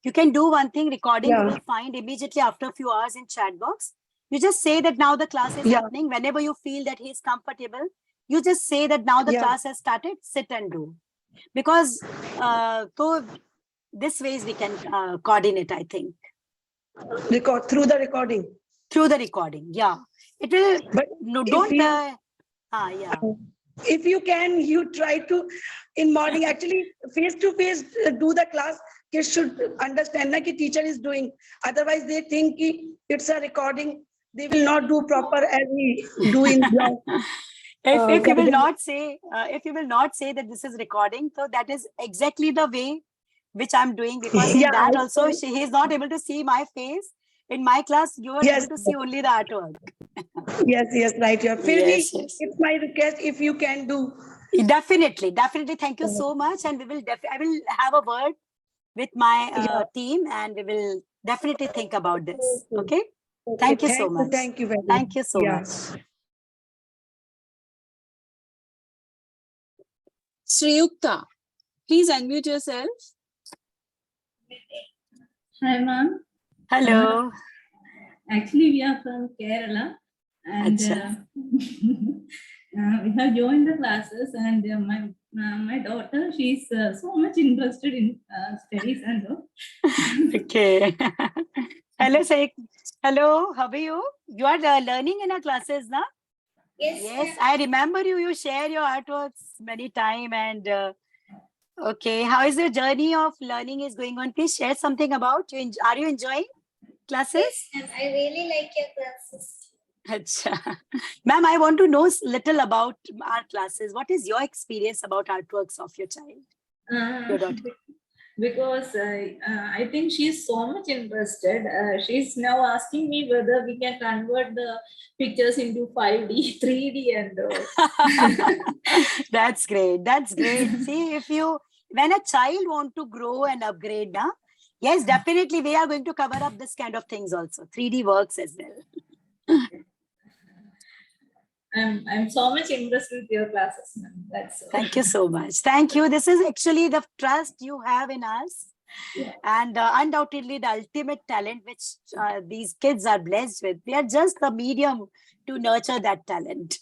You can do one thing, recording you Yeah. will find immediately after a few hours in chat box. You just say that now the class is Yeah. happening. Whenever you feel that he is comfortable, you just say that now the Yeah. class has started, sit and do. Because so this ways we can coordinate, I think. Record through the recording. Through the recording, yeah. It will, But no, if don't, you- yeah. If you can, you try to in morning actually face to face do the class. Kids should understand that teacher is doing. Otherwise, they think it's a recording. They will not do proper as we do in class. If you will for not say, that this is recording, so that is exactly the way which I'm doing, because in Yeah, that I also see. he is not able to see my face. In my class, you are Yes. able to see only the artwork. Yes, right. Yeah. Yes, yes. It's my request if you can do. Definitely. Thank you so much, and we will. I will have a word with my Yeah. team, and we will definitely think about this. Okay. Okay. Thank you so much. Thank you very much. Thank you so Yeah. much. Sriyukta, please unmute yourself. Hi, ma'am. Hello. Actually, we are from Kerala, and Acha. we have joined the classes. And my daughter, she's so much interested in studies and all. Okay. Hello, Saik. Hello, how are you? You are learning in our classes, na? Yes, I remember you. You share your artworks many times, and okay, how is your journey of learning is going on? Please share something about you. Are you enjoying classes? Yes, I really like your classes. Acha. Ma'am, I want to know little about our classes. What is your experience about artworks of your child? Your daughter. Because I think she's so much interested. She's now asking me whether we can convert the pictures into 5D, 3D, and That's great. That's great. See, when a child want to grow and upgrade, na, yes, definitely we are going to cover up this kind of things also. 3D works as well. I'm so much impressed with your classes, ma'am. That's all. Thank you so much. Thank you. This is actually the trust you have in us. Yeah. And undoubtedly the ultimate talent which these kids are blessed with. We are just the medium to nurture that talent.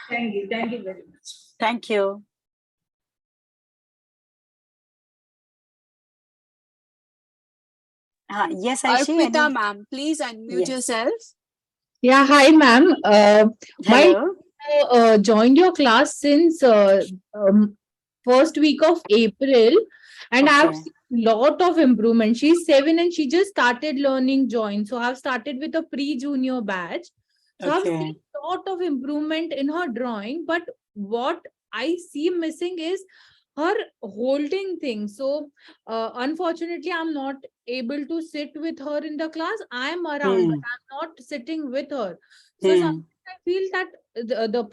Thank you very much. Thank you. Yes, Aishi. Arpita, ma'am, please unmute Yes. yourself. Yeah, hi, ma'am. Hello. Joined your class since first week of April, and I've Okay. seen lot of improvement. She's 7 and she just started learning drawing. So I've started with a pre-junior batch. So I've Okay. seen lot of improvement in her drawing, but what I see missing is her holding things. So unfortunately, I'm not able to sit with her in the class. I'm around, but I'm not sitting with her. So sometimes I feel that the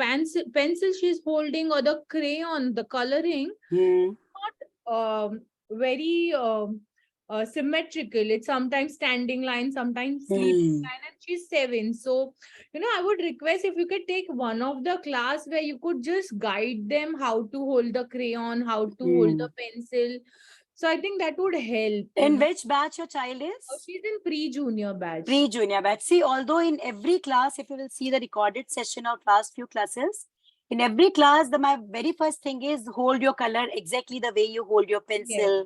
pencil she's holding, or the crayon, the coloring, not very symmetrical. It's sometimes standing line, sometimes sleeping line, and she's 7. So, I would request if you could take one of the class where you could just guide them how to hold the crayon, how to hold the pencil. So I think that would help. In which batch your child Oh, is? she's in pre-junior batch. Pre-junior batch. See, although in every class, if you will see the recorded session of last few classes, in every class, my very first thing is hold your color exactly the way you hold your pencil.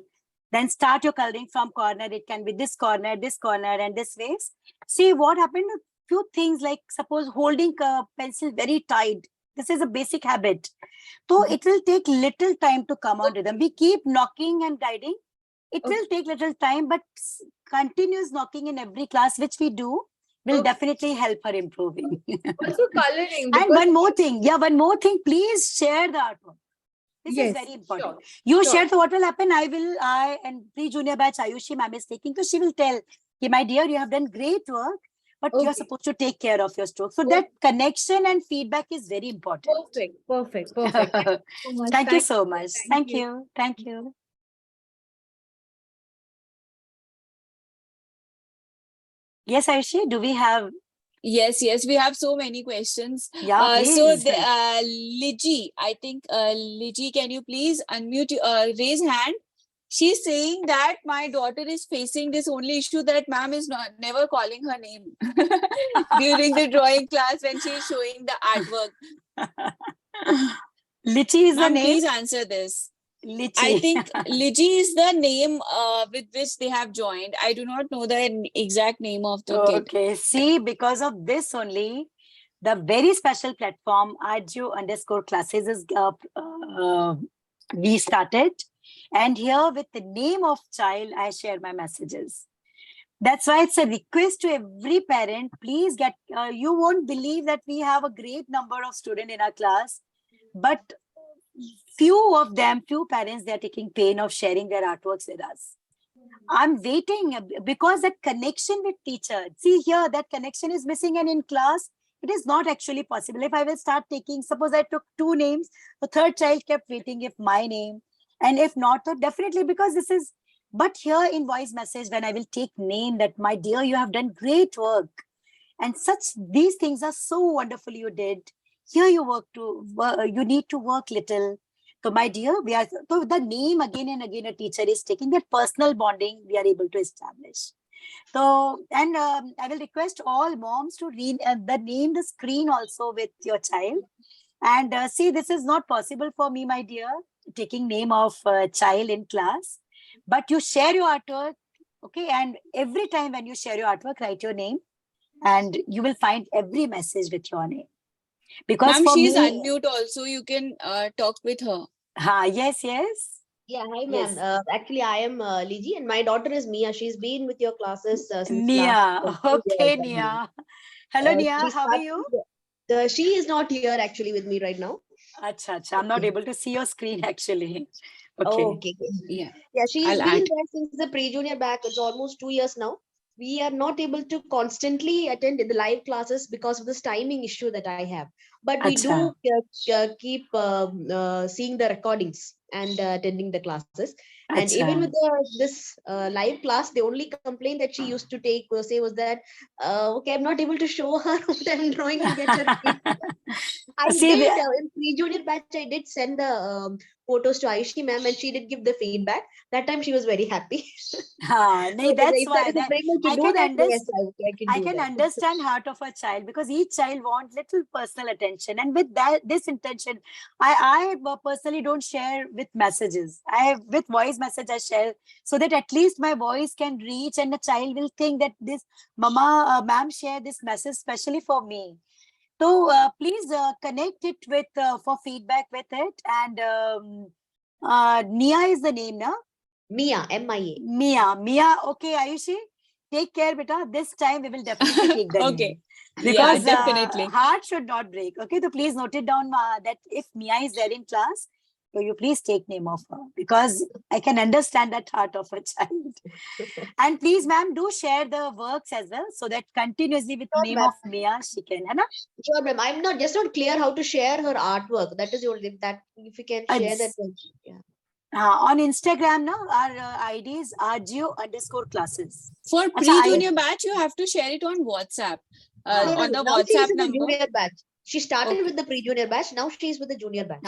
Then start your coloring from corner. It can be this corner, and this way. See what happened? A few things like suppose holding a pencil very tight. This is a basic habit. So it will take little time to come on rhythm. We keep knocking and guiding. It will take little time, but continuous knocking in every class, which we do, will definitely help her improving. Also coloring. And one more thing. Yeah, one more thing. Please share the artwork. This is very important. Sure. You share, so what will happen? I and pre-junior batch Ayushi ma'am is taking, so she will tell, my dear, you have done great work, but you're supposed to take care of your stroke. So that connection and feedback is very important. Perfect. Thank you so much. Thank you so much. Thank you. Thank you. Yes, Ayushi, do we have? Yes, we have so many questions. Yeah, please. So, Liji, I think, Liji, can you please unmute, raise hand? She's saying that my daughter is facing this only issue that ma'am is never calling her name during the drawing class when she's showing the artwork. Lichi is the Ma'am, name. please answer this. Lichi. I think Liji is the name with which they have joined. I do not know the exact name of the kid. Okay, see, because of this only, the very special platform @classes is we started, and here with the name of child, I share my messages. That's why it's a request to every parent. Please get. You won't believe that we have a great number of students in our class, but few parents, they are taking pain of sharing their artworks with us. I'm waiting because that connection with teacher. See here, that connection is missing, and in class, it is not actually possible. If I will start taking, suppose I took 2 names, the third child kept waiting if my name, and if not, definitely because this is. But here in voice message, when I will take name that my dear, you have done great work, and these things are so wonderful you did. Here you need to work little. So my dear, so the name again and again a teacher is taking, that personal bonding we are able to establish. So, and I will request all moms to name the screen also with your child. And see, this is not possible for me, my dear, taking name of child in class. But you share your artwork, okay? And every time when you share your artwork, write your name, and you will find every message with your name. Because ma'am, for she's me, unmute also. You can talk with her. Yes. Yeah, hi ma'am. Yes. Actually, I am Liji, and my daughter is Mia. She's been with your classes since Nia. last 2 Okay, years. Nia. Hello, Nia. She How are you? She is not here actually with me right now. Acha. I'm not able to see your screen actually. Okay. Okay. Yeah. Yeah, she has I'll been add. there since the pre-junior back. It's almost 2 years now. We are not able to constantly attend the live classes because of this timing issue that I have. But we do keep seeing the recordings and attending the classes. And even with this live class, the only complaint that she used to say was that, okay, I'm not able to show her what I'm drawing and get her feedback. In pre-junior batch, I did send the photos to Aishi ma'am, and she did give the feedback. That time she was very happy. That's why I can that. understand heart of a child, because each child wants little personal attention, and with this intention, I personally don't share with messages. With voice message I share, so that at least my voice can reach, and the child will think that this ma'am share this message specially for me. So please connect it with for feedback with it, and Nia is the name, na? Mia, M-I-A. Mia. Okay, Ayushi, take care, beta. This time we will definitely take the Okay. name. Yeah, Because definitely. heart should not break. Okay, so please note it down that if Mia is there in class, so you please take name of her, because I can understand that heart of a child. And please, ma'am, do share the works as well, so that continuously with Sure, name ma'am. of Mia, she can, है ना? Sure, ma'am. I'm not clear how to share her artwork. That is your that if you can share that. Yeah. On Instagram, no, our ID is RGO_classes. For pre-junior batch, you have to share it on WhatsApp. No, On the now she WhatsApp is in the number. junior batch. She started Okay. with the pre-junior batch. Now she is with the junior batch.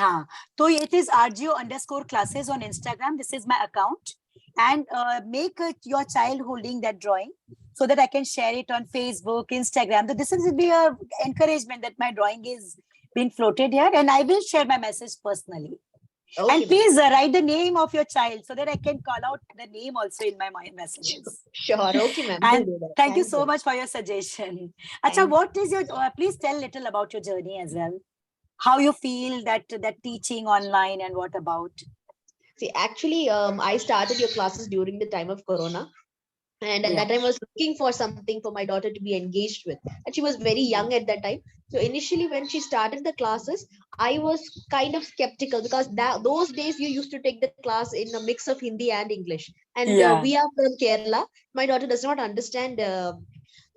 So it is RGO_classes on Instagram. This is my account. And make your child holding that drawing so that I can share it on Facebook, Instagram. So this will be a encouragement that my drawing is being floated here, and I will share my message personally. Okay, and please write the name of your child so that I can call out the name also in my messages. Sure. Okay, ma'am. And thank you so much for your suggestion. Acha, what is your, please tell little about your journey as well. How you feel that teaching online and what about? See, actually, I started your classes during the time of Corona. And at that time, I was looking for something for my daughter to be engaged with. And she was very young at that time. So initially, when she started the classes, I was kind of skeptical because those days you used to take the class in a mix of Hindi and English. And we are from Kerala. My daughter does not understand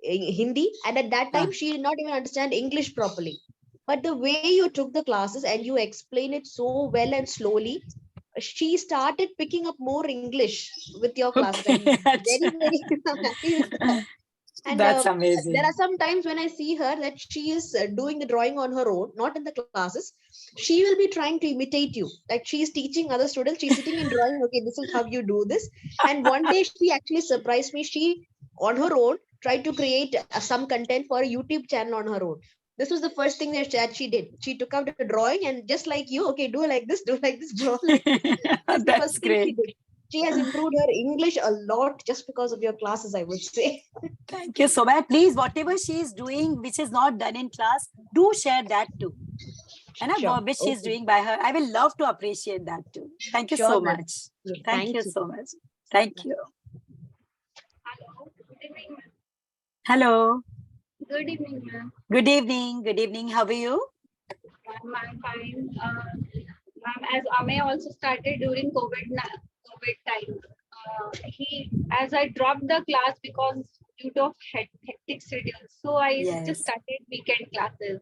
Hindi. And at that time, she did not even understand English properly. But the way you took the classes and you explain it so well and slowly, she started picking up more English with your class. I'm very, very happy with that. And that's amazing. There are some times when I see her that she is doing the drawing on her own, not in the classes. She will be trying to imitate you. Like she is teaching other students. She's sitting and drawing. Okay, this is how you do this. And one day she actually surprised me. She, on her own, tried to create some content for a YouTube channel on her own. This was the first thing that she did. She took out a drawing and just like you, okay, do like this, draw like this. That's great. She has improved her English a lot just because of your classes, I would say. Thank you so much. Please, whatever she is doing, which is not done in class, do share that too. And which she is doing by her. I will love to appreciate that too. Thank you so much. Thank you so much. Thank you. Hello. Good evening, ma'am. Good evening. Good evening. How are you? I'm fine. Ma'am, as Ame also started during COVID time, as I dropped the class because due to hectic schedule, so I just started weekend classes.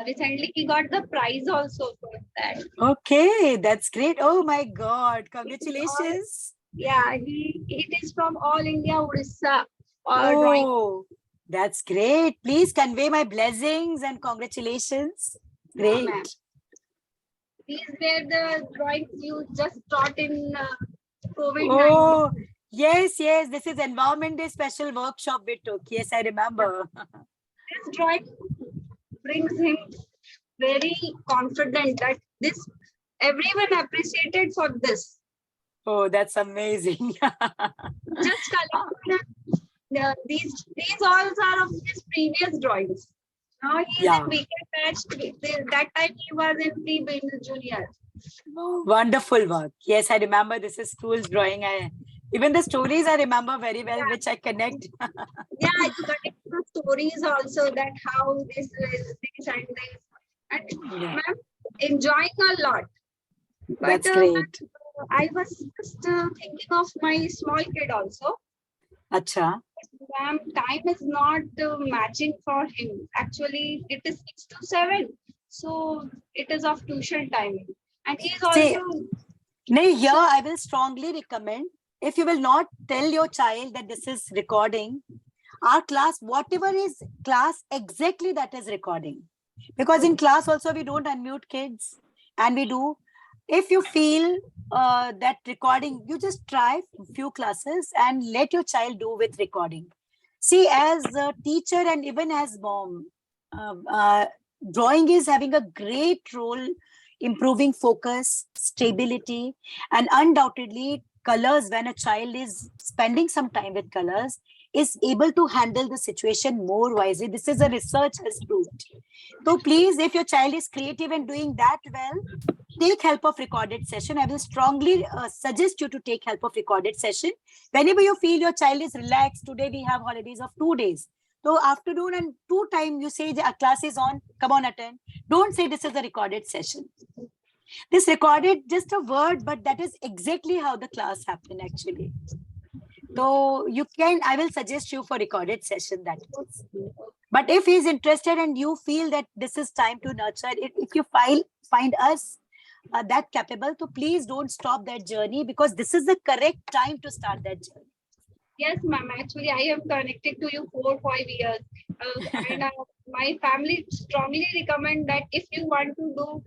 Recently, he got the prize also for that. Okay, that's great. Oh my God! Congratulations. It is from All India Odisha. Oh, that's great. Please convey my blessings and congratulations. Great. These were the drawings you just taught in COVID-19. Oh, yes. This is Environment Day special workshop we took. Yes, I remember. This drawing brings him very confident that everyone appreciated for this. Oh, that's amazing. Just collected these all are of his previous drawings. Now he is in weekend batch. That time he was in pre-junior. Oh, wonderful work. Yes, I remember this is school's drawing. Even the stories I remember very well, which I connect. I connect the stories also, that how this is this and this. And ma'am, enjoying a lot. That's great. I was just thinking of my small kid also. Acha. Ma'am, time is not matching for him. Actually, it is 6 to 7. So it is of tuition timing. And he is also... Here I will strongly recommend, if you will not tell your child that this is recording, our class, whatever is class, exactly that is recording. Because in class also we don't unmute kids, and we do. If you feel that recording, you just try few classes and let your child do with recording. See, as a teacher and even as mom, drawing is having a great role improving focus, stability, and undoubtedly colors. When a child is spending some time with colors, is able to handle the situation more wisely. This is a research has proved. So please, if your child is creative and doing that well, take help of recorded session. I will strongly suggest you to take help of recorded session. Whenever you feel your child is relaxed, today we have holidays of 2 days. So afternoon and 2 time you say a class is on, come on attend. Don't say this is a recorded session. This recorded just a word, but that is exactly how the class happened actually. So you can, I will suggest you for recorded session that is. But if he is interested and you feel that this is time to nurture, if you find us that capable, so please don't stop that journey, because this is the correct time to start that journey. Yes, ma'am. Actually, I am connected to you 4-5 years. And my family strongly recommend that if you want to do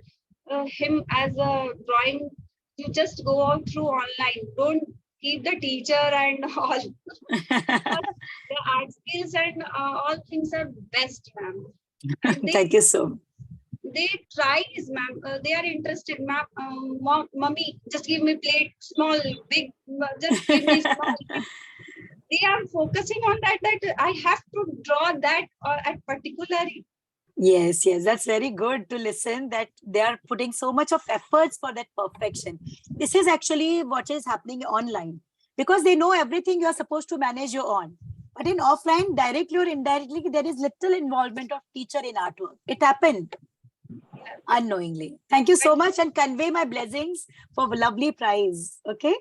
him as a drawing, you just go out through online. Don't keep the teacher and all. The art skills and all things are best, ma'am. Thank you so much. They try this, ma'am. They are interested, ma'am. Mummy, just give me plate, small, big, just give me small. They are focusing on that I have to draw that at particularly. Yes, that's very good to listen that they are putting so much of efforts for that perfection. This is actually what is happening online, because they know everything you are supposed to manage your own. But in offline, directly or indirectly, there is little involvement of teacher in artwork. It happened unknowingly. Thank you so much, and convey my blessings for a lovely prize. Okay.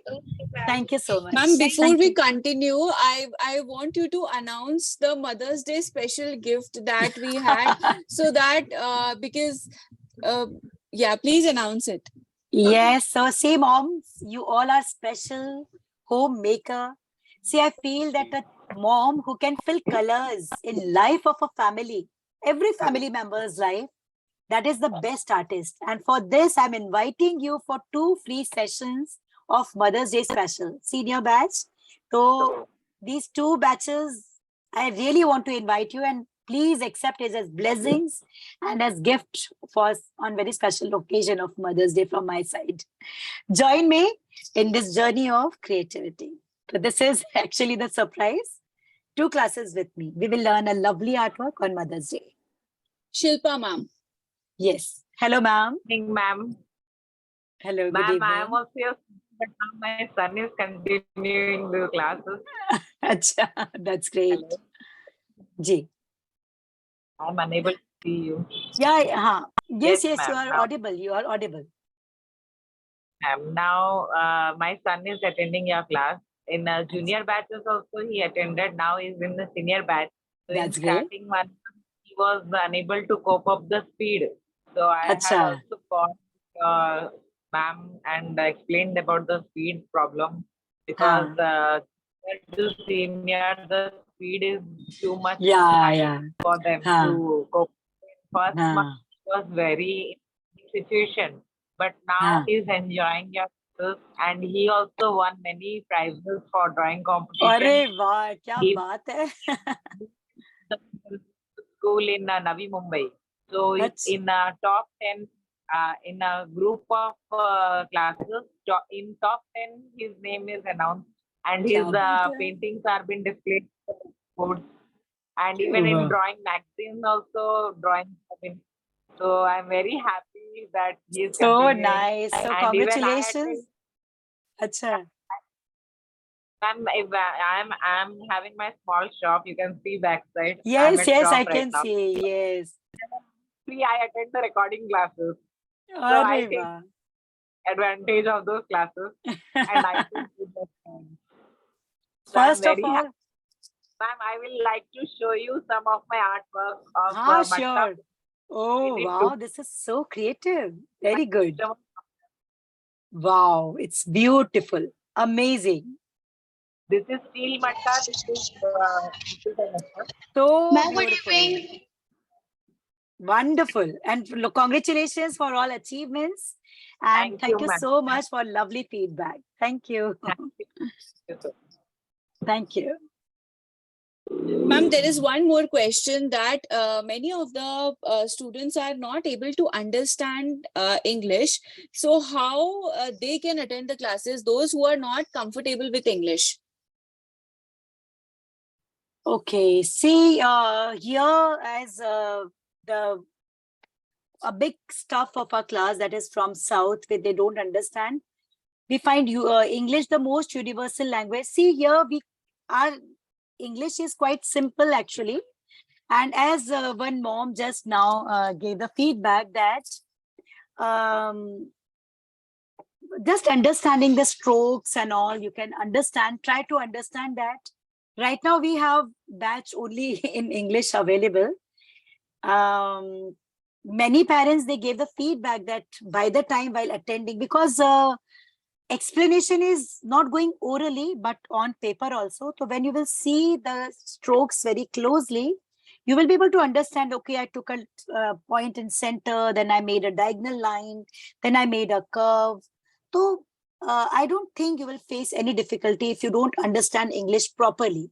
Thank you so much. Ma'am, before we continue, I want you to announce the Mother's Day special gift that we had, so that because yeah, please announce it. Yes, so see, moms, you all are special homemaker. See, I feel that a mom who can fill colors in life of a family, every family member's life, that is the best artist. And for this, I'm inviting you for 2 free sessions of Mother's Day special senior batch. So these 2 batches, I really want to invite you, and please accept it as blessings and as gift for us on very special occasion of Mother's Day from my side. Join me in this journey of creativity. So this is actually the surprise. 2 classes with me. We will learn a lovely artwork on Mother's Day. Shilpa, ma'am. Yes. Hello, ma'am. Good evening, ma'am. Hello, good Ma'am, evening. I am also your student, but now my son is continuing the classes. Acha, that's great. Hello. Ji. I'm unable to see you. Yeah. Yes, you ma'am, are now. audible. You are audible. Now, my son is attending your class. In junior batches also he attended. Now he's in the senior batch. So That's in great. starting month, he was unable to cope up the speed. So I had Acha. also called ma'am and explained about the speed problem, because to senior the speed is too much high for them to cope. First month was very situation, but now he's enjoying your classes, and he also won many prizes for drawing competition. Arey वाह, क्या बात है. School in Navi Mumbai. So in top 10 in a group of classes, in top 10 his name is announced, and his paintings are being displayed on boards, and even in drawing magazine also drawings have been. So I'm very happy that he is so continuing. nice. So And congratulations. Acha. I'm having my small shop. You can see backside. Yes, I right can now. see. Yes. I attend the recording classes. So I take Arey advantage of those classes, and I think so First of all, ma'am, I will like to show you some of my artwork of sure. Oh, wow. This is so creative. Very good. Wow. It's beautiful. Amazing. This is steel matta. This is so Ma'am, good beautiful. evening. Wonderful. And congratulations for all achievements. And thank you so much for lovely feedback. Thank you. Thank you. Ma'am, there is one more question that many of the students are not able to understand English. So how they can attend the classes, those who are not comfortable with English? Okay, see, here as a big stuff of our class that is from South, where they don't understand. We find English the most universal language. See here, our English is quite simple actually. And as one mom just now gave the feedback that just understanding the strokes and all, you can understand, try to understand that. Right now we have batch only in English available. Many parents, they gave the feedback that by the time while attending, because explanation is not going orally, but on paper also. So when you will see the strokes very closely, you will be able to understand, okay, I took a point in center, then I made a diagonal line, then I made a curve. So I don't think you will face any difficulty if you don't understand English properly.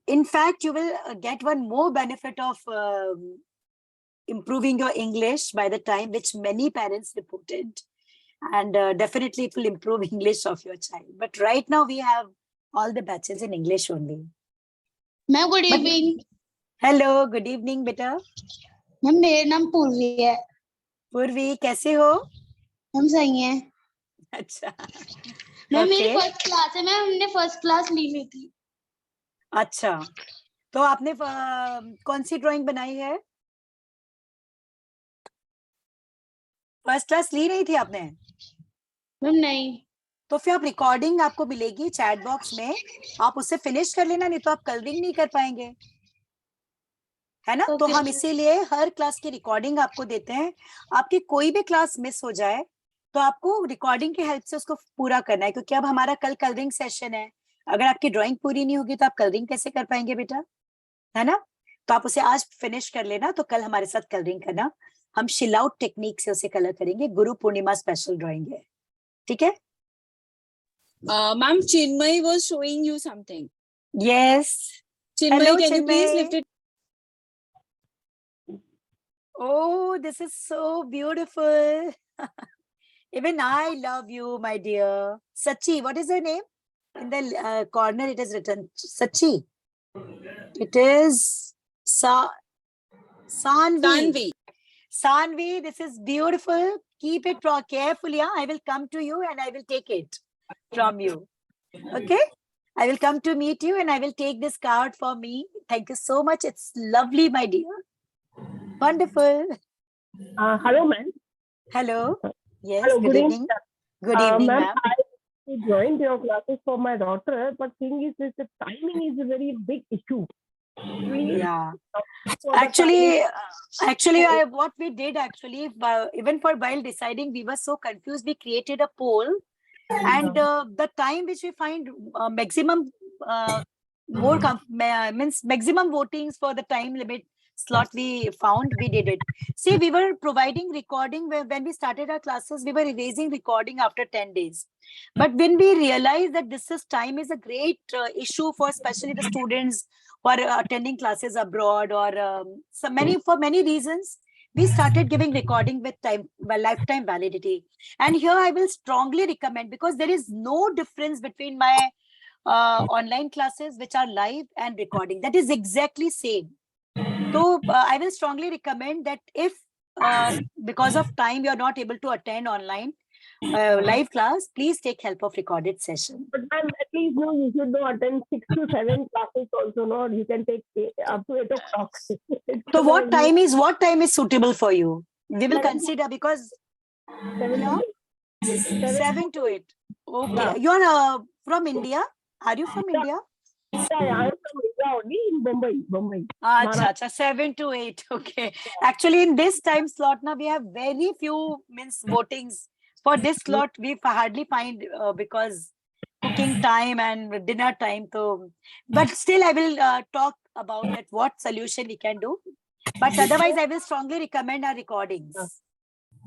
In fact, you will get one more benefit of improving your English by the time, which many parents reported. And definitely it will improve English of your child. But right now we have all the batches in English only. Ma'am, good evening. Hello, good evening, beta. Ma'am मेरा नाम पूर्वी है. पूर्वी, कैसे हो? हम सही हैं. अच्छा. मैम मेरी फर्स्ट क्लास है. मैम हमने फर्स्ट क्लास ली नहीं थी. अच्छा, तो आपने कौन सी ड्राइंग बनाई है? फर्स्ट क्लास ली नहीं थी आपने? मैम नहीं. तो फिर आप रिकॉर्डिंग आपको मिलेगी चैट बॉक्स में, आप उससे फिनिश कर लेना, नहीं तो आप कलरिंग नहीं कर पाएंगे, है ना? तो हम इसीलिए हर क्लास की रिकॉर्डिंग आपको देते हैं. आपकी कोई भी क्लास मिस हो जाए तो आपको रिकॉर्डिंग की हेल्प से उसको पूरा करना है, क्योंकि अब हमारा कल कलरिंग सेशन है. अगर आपकी ड्राइंग पूरी नहीं होगी तो आप कलरिंग कैसे कर पाएंगे बेटा, है ना? तो आप उसे आज फिनिश कर लेना, तो कल हमारे साथ कलरिंग करना. हम शिल आउट टेक्निक से उसे कलर करेंगे. गुरु पूर्णिमा स्पेशल ड्राइंग है, ठीक है? Ma'am, Chinmay was showing you something. Yes. Chinmay, hello, can Chinmay. you please lift it? Oh, this is so beautiful. Even I love you, my dear. Sachi, what is her name? In the corner, it is written Sachi. It is Sanvi. Sanvi, this is beautiful. Keep it carefully. Yeah? I will come to you and I will take it from you. Okay? I will come to meet you and I will take this card for me. Thank you so much. It's lovely, my dear. Wonderful. Hello, ma'am. Hello. Yes, hello, good evening. Good evening, ma'am. I joined your classes for my daughter, but thing is, the timing is a very big issue. Yeah. Actually, what we did actually, even for while deciding, we were so confused. We created a poll, and the time which we find maximum means maximum votings for the time limit slot we found, we did it. See, we were providing recording when we started our classes, we were erasing recording after 10 days. But when we realized that time is a great issue for especially the students who are attending classes abroad or for many reasons, we started giving recording with lifetime validity. And here I will strongly recommend, because there is no difference between my online classes which are live and recording. That is exactly same. So I will strongly recommend that if because of time you are not able to attend online live class, please take help of recorded session. But ma'am, at least you should attend 6 to 7 classes also. No, you can take up to 8 o'clock. So what time is suitable for you? We will consider, because 7 to 8. Okay, yeah. You are from India. Are you from India? Yeah, I am from India only, in Mumbai. Acha, 7 to 8. Okay. Actually, in this time slot, now we have very few votings. For this slot, we hardly find because cooking time and dinner time. But still, I will talk about that what solution we can do. But otherwise, I will strongly recommend our recordings.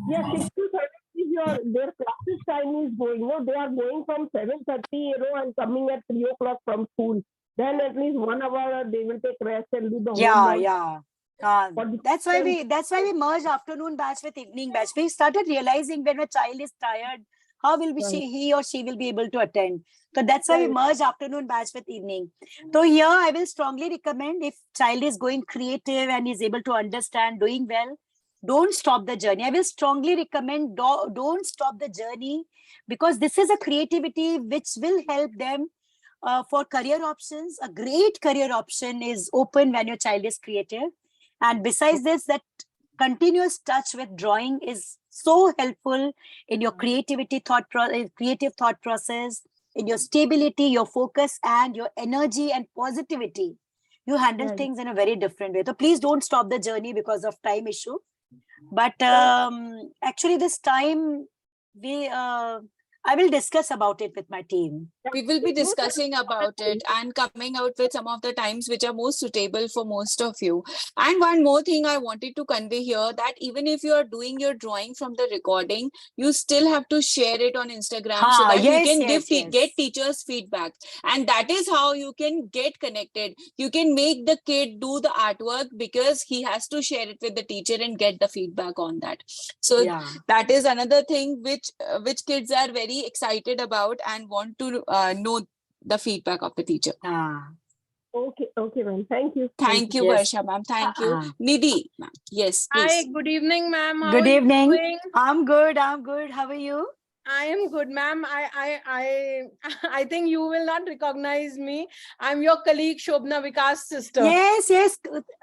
Yes, 6 to 7 is their classes time is going. No, they are going from 7:30, and coming at 3 o'clock from school. Then at least 1 hour they will take rest and do the homework. Yeah. That's why we merge afternoon batch with evening batch. We started realizing when a child is tired, how will he or she will be able to attend? So that's why we merge afternoon batch with evening. So here I will strongly recommend, if child is going creative and is able to understand, doing well, don't stop the journey. I will strongly recommend don't stop the journey, because this is a creativity which will help them for career options. A great career option is open when your child is creative. And besides this, that continuous touch with drawing is so helpful in your creative thought process, in your stability, your focus, and your energy and positivity. You handle things in a very different way. So please don't stop the journey because of time issue. But actually this time I will discuss about it with my team. We will be discussing about it and coming out with some of the times which are most suitable for most of you. And one more thing I wanted to convey here, that even if you are doing your drawing from the recording, you still have to share it on Instagram so that you can get teachers feedback. And that is how you can get connected. You can make the kid do the artwork because he has to share it with the teacher and get the feedback on that. So that is another thing which kids are very excited about and want to know the feedback of the teacher. Okay, ma'am. Thank you. Thank you, Varsha, ma'am. Thank you. Nidhi, ma'am. Yes, please. Hi, good evening, ma'am. Good evening. I'm good. How are you? I am good, ma'am. I think you will not recognize me. I'm your colleague, Shobna Vikas' sister. Yes.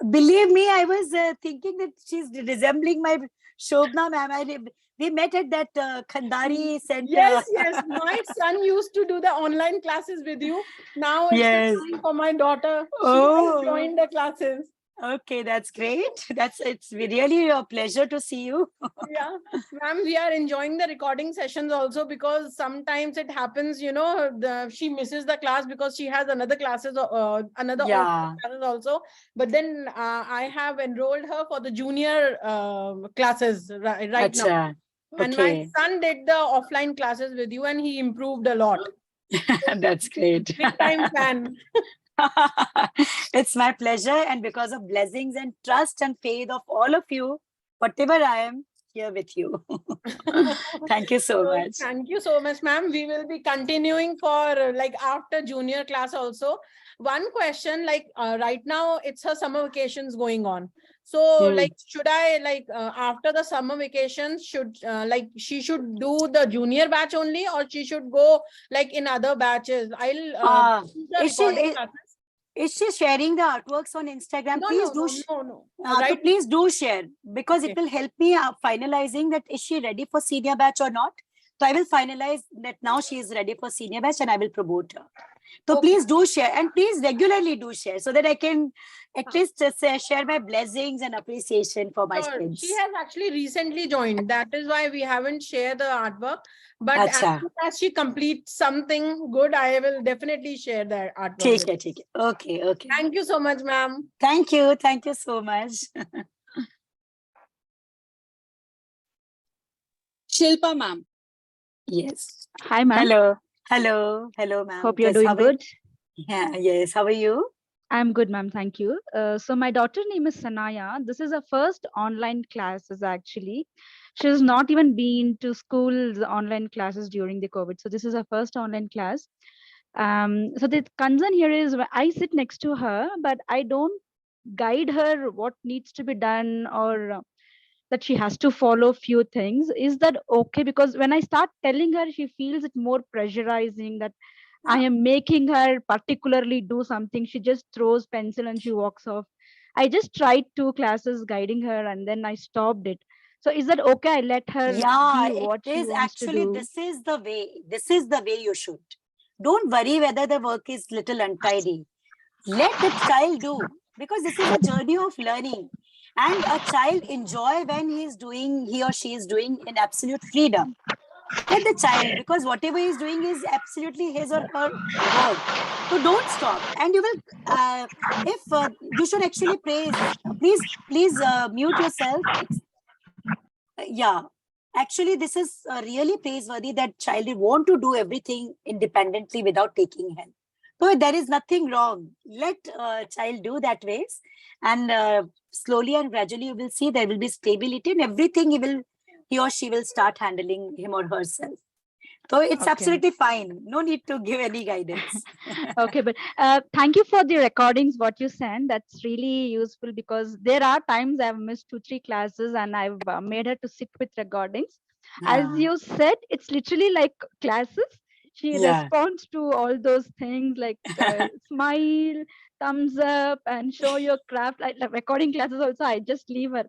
Believe me, I was thinking that she's resembling my Shobna, ma'am. We met at that Khandari center. Yes. My son used to do the online classes with you. Now it's the time for my daughter. She has joined the classes. Okay, that's great. It's really a pleasure to see you. Yeah, ma'am, we are enjoying the recording sessions also, because sometimes it happens, she misses the class because she has another classes, classes also. But then I have enrolled her for the junior classes right now. And my son did the offline classes with you and he improved a lot. That's great. Big time fan. It's my pleasure, and because of blessings and trust and faith of all of you, whatever I am, here with you. Thank you so much. Thank you so much, ma'am. We will be continuing for after junior class also. One question, right now it's her summer vacations going on. So should I after the summer vacations, should she should do the junior batch only, or she should go in other batches? Is she sharing the artworks on Instagram? No. So please do share, because it will help me finalizing that is she ready for senior batch or not. So I will finalize that now she is ready for senior batch and I will promote her. So please do share, and please regularly do share, so that I can at least share my blessings and appreciation for my kids. She has actually recently joined. That is why we haven't shared the artwork. But as soon as she completes something good, I will definitely share the artwork. Okay. Thank you so much, ma'am. Thank you so much. Shilpa, ma'am. Yes. Hi, ma'am. Hello, ma'am. Hope you're doing good. Yes. How are you? I'm good, ma'am. Thank you. So my daughter's name is Sanaya. This is her first online classes, actually. She's not even been to school's online classes during the COVID. So this is her first online class. So the concern here is I sit next to her, but I don't guide her what needs to be done, or that she has to follow few things. Is that okay? Because when I start telling her, she feels it more pressurizing, that I am making her particularly do something. She just throws pencil and she walks off. I just tried 2 classes guiding her and then I stopped it. So is that okay? I let her be what she wants to do. This is the way you should. Don't worry whether the work is little untidy. Let the child do, because this is a journey of learning. And a child enjoy when he or she is doing in absolute freedom. Let the child, because whatever he's doing is absolutely his or her work. So don't stop. And you will, you should actually praise, please mute yourself. Actually, this is really praiseworthy that child want to do everything independently without taking help. So there is nothing wrong. Let child do that ways, and slowly and gradually you will see there will be stability, and everything he or she will start handling him or herself. So it's Okay. absolutely fine. No need to give any guidance. Okay, but thank you for the recordings, what you sent. That's really useful because there are times I've missed 2-3 classes and I've made her to sit with recordings. As you said, it's literally like classes. She Yeah. responds to all those things like smile, thumbs up, and show your craft. Like recording classes also, I just leave her.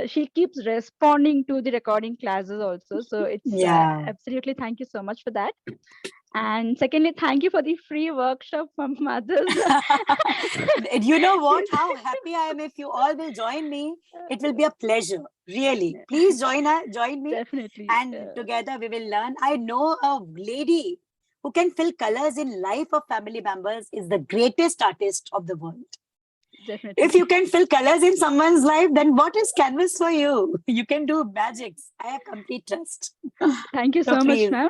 She keeps responding to the recording classes also. So it's Yeah. absolutely, thank you so much for that. And secondly, thank you for the free workshop from mothers. You know what? How happy I am if you all will join me. It will be a pleasure. Really. Please join me. Definitely. And together we will learn. I know a lady who can fill colors in life of family members is the greatest artist of the world. Definitely. If you can fill colors in someone's life, then what is canvas for you? You can do magics. I have complete trust. Thank you so much, ma'am.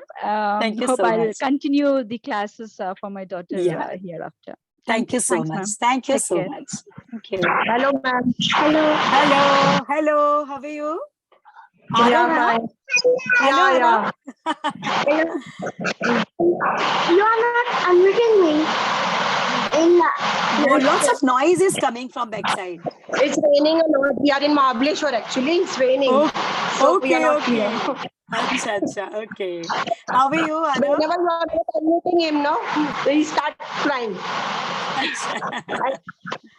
Thank you Hope so I'll much. continue the classes for my daughter hereafter. Thank you so Thanks, much. ma'am. Thank you Take so care. much. Thank you. Hello, ma'am. Hello. Hello. Hello. How are you? Yeah, Arav, fine. hello, Yeah, Arav. You are not unmuting me. Oh, lots of noise is coming from backside. It's raining a lot. We are in Mahabaleshwar actually. It's raining. So we are Okay, not okay. here. Acha, acha, okay. How are you, Arav? Whenever you are not unmuting him, no, he starts crying.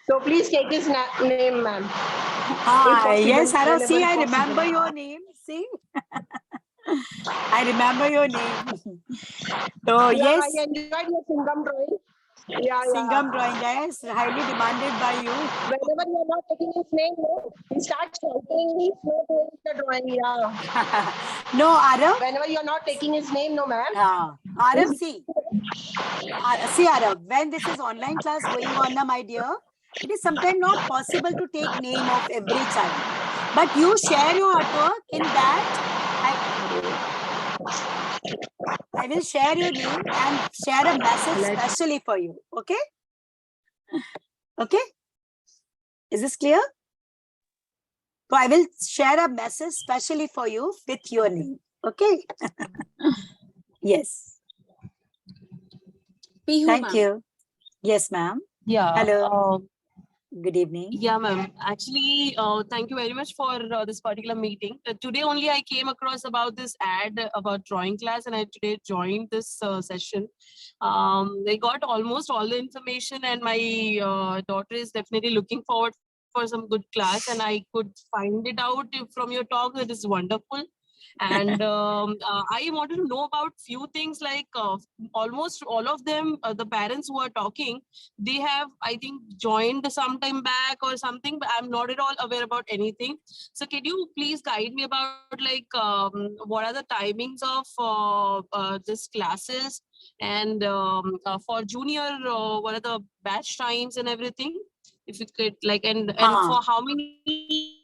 So please take his name, ma'am. Hi, yes, Arav. Whenever See, I possible. remember your name. See, I remember your name. So Yeah, yes, I enjoyed your Singham drawing. Yeah, Singham drawing, yes, highly demanded by you. Whenever you are not taking his name, no, he starts shouting. He's not doing the drawing. Yeah. No, Arav. Whenever you are not taking his name, no, ma'am. Arav, see, Arav, when this is online class going on, my dear, it is sometimes not possible to take name of every child. But you share your artwork in that. I will share your name and share a message specially for you. Okay? Okay? Is this clear? So I will share a message specially for you with your name. Okay? Yes. Thank you. Yes, ma'am. Yeah. Hello. Good evening. Yeah, ma'am. Actually, thank you very much for this particular meeting. Today only I came across about this ad about drawing class, and I today joined this session. I got almost all the information, and my daughter is definitely looking forward for some good class, and I could find it out from your talk. It is wonderful. And I wanted to know about few things like almost all of them, the parents who are talking, they have, I think, joined some time back or something, but I'm not at all aware about anything. So can you please guide me about like what are the timings of this classes, and for junior, what are the batch times and everything? If you could like, and for how many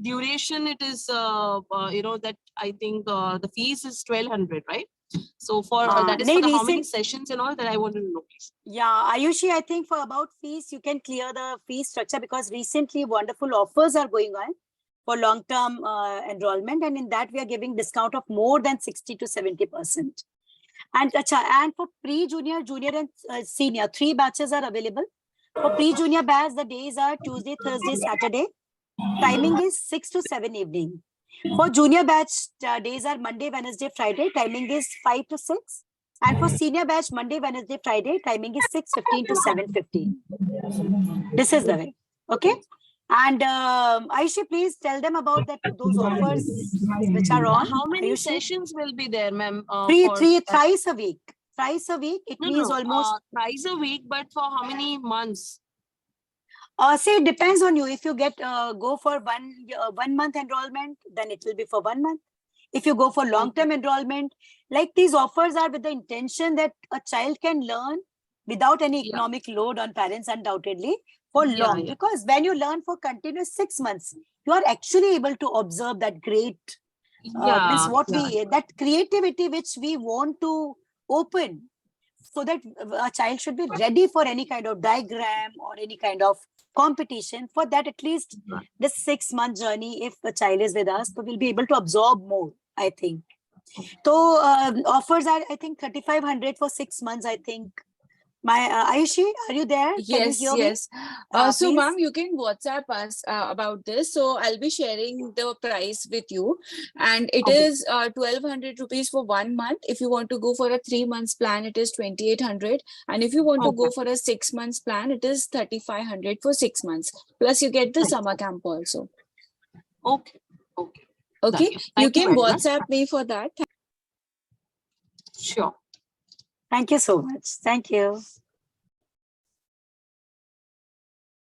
duration it is, that I think the fees is 1,200, right? So for that is for the how many sessions and all that I wanted to know, please. Yeah, Ayushi, I think for about fees, you can clear the fee structure because recently wonderful offers are going on for long-term enrollment, and in that we are giving discount of more than 60 to 70%. And for pre-junior, junior and senior, 3 batches are available. For pre-junior batch, the days are Tuesday, Thursday, Saturday. Timing is 6 to 7 evening. For junior batch, days are Monday, Wednesday, Friday. Timing is 5 to 6. And for senior batch, Monday, Wednesday, Friday. Timing is 6:15 to 7:15. This is the way. Okay. And Aishi, please tell them about those offers which are on. How many Ayushi? sessions will be there, ma'am? Thrice a week. Thrice a week. It means almost thrice a week, but for how many months? See, it depends on you. If you get go for 1 month enrollment, then it will be for 1 month. If you go for long-term enrollment, like these offers are with the intention that a child can learn without any economic load on parents, undoubtedly, for long. Because when you learn for continuous 6 months, you are actually able to observe that great, that creativity which we want to open, so that a child should be ready for any kind of diagram or any kind of competition. For that, at least this 6-month journey, if the child is with us, so we'll be able to absorb more, I think. So offers are, I think, 3,500 for 6 months, I think. Ayushi, are you there? Can you Yes, hear yes. me? So, Please. ma'am, you can WhatsApp us about this. So, I'll be sharing the price with you. And it is 1,200 rupees for 1 month. If you want to go for a 3 months plan, it is 2,800. And if you want to go for a 6 months plan, it is 3,500 for 6 months. Plus, you get the summer camp also. Okay. Okay. Okay. You Thank can very much. WhatsApp me for that. Sure. Thank you so much. Thank you.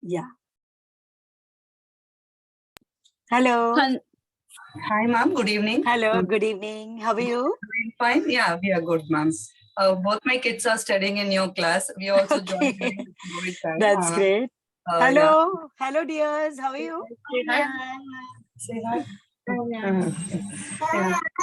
Yeah. Hello. Hi, ma'am. Good evening. Hello. Good evening. How are you? Doing fine. Yeah, we are good, ma'am. Both my kids are studying in your class. We also joined during the COVID time. That's great. Hello. Yeah. Hello, dears. How are you? Say hi. Say hi. Yeah.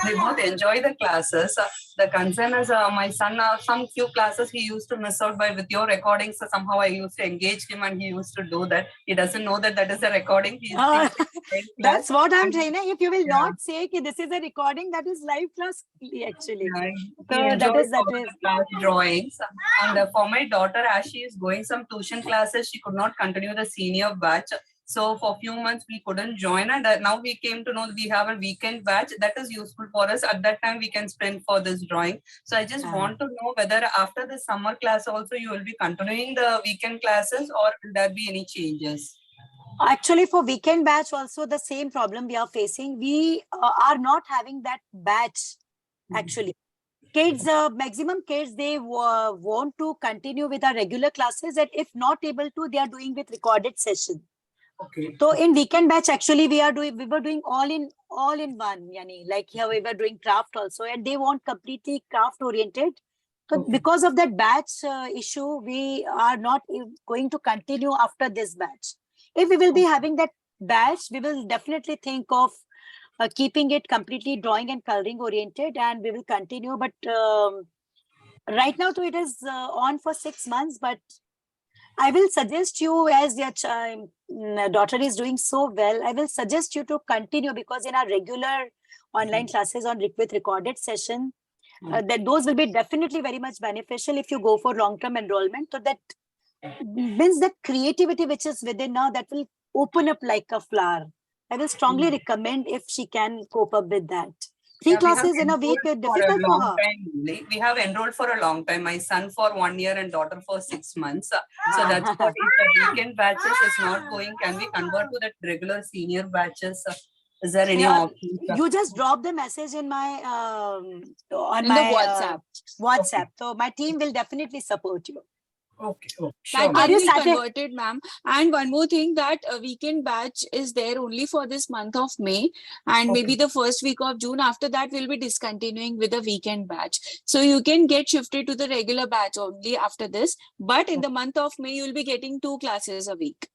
They both enjoy the classes. The concern is my son, some few classes he used to miss out by with your recordings. So somehow I used to engage him and he used to do that. He doesn't know that that is a recording. He thinks it's That's what I'm and, saying. If you will yeah. not say that this is a recording, that is live class actually. Yeah, So he that enjoys is all the class drawings. And for my daughter, as she is going some tuition classes, she could not continue the senior batch. So for a few months we couldn't join, and now we came to know we have a weekend batch that is useful for us. At that time we can spend for this drawing. So I just want to know whether after the summer class also you will be continuing the weekend classes, or will there be any changes? Actually, for weekend batch also the same problem we are facing. We are not having that batch actually. Kids, maximum kids, they want to continue with our regular classes, and if not able to, they are doing with recorded session. Okay. So in weekend batch, actually, we were doing all in one, yani, like here we were doing craft also, and they want completely craft oriented. So because of that batch issue, we are not going to continue after this batch. If we will be having that batch, we will definitely think of keeping it completely drawing and coloring oriented, and we will continue. But right now, it is on for 6 months, but I will suggest you, as your daughter is doing so well, I will suggest you to continue, because in our regular online classes with recorded session, that those will be definitely very much beneficial if you go for long-term enrollment. So that means that creativity which is within now, that will open up like a flower. I will strongly recommend if she can cope up with that. 3 classes in a week is difficult for her. We have enrolled for a long time. My son for 1 year and daughter for 6 months. So that's what, if the weekend batches is not going, can we convert to that regular senior batches? Is there any option? You just drop the message in my on In my the WhatsApp. WhatsApp. So my team will definitely support you. Okay. That can be converted, ma'am. And one more thing, that a weekend batch is there only for this month of May, and maybe the first week of June. After that, we'll be discontinuing with the weekend batch. So you can get shifted to the regular batch only after this. But in the month of May, you'll be getting 2 classes a week.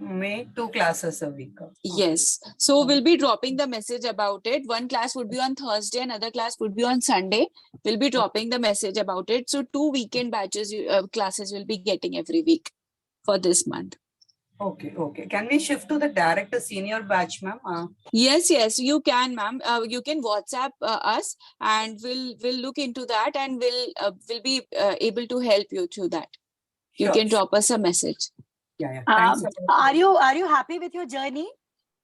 May 2 classes a week. Yes. So we'll be dropping the message about it. One class would be on Thursday, another class would be on Sunday. We'll be dropping the message about it. So 2 weekend batches, classes will be getting every week for this month. Okay. Can we shift to the direct senior batch, ma'am? Yes, you can, ma'am. You can WhatsApp us, and we'll look into that, and we'll be able to help you through that. You can drop us a message. Yeah. Thanks. Are you happy with your journey?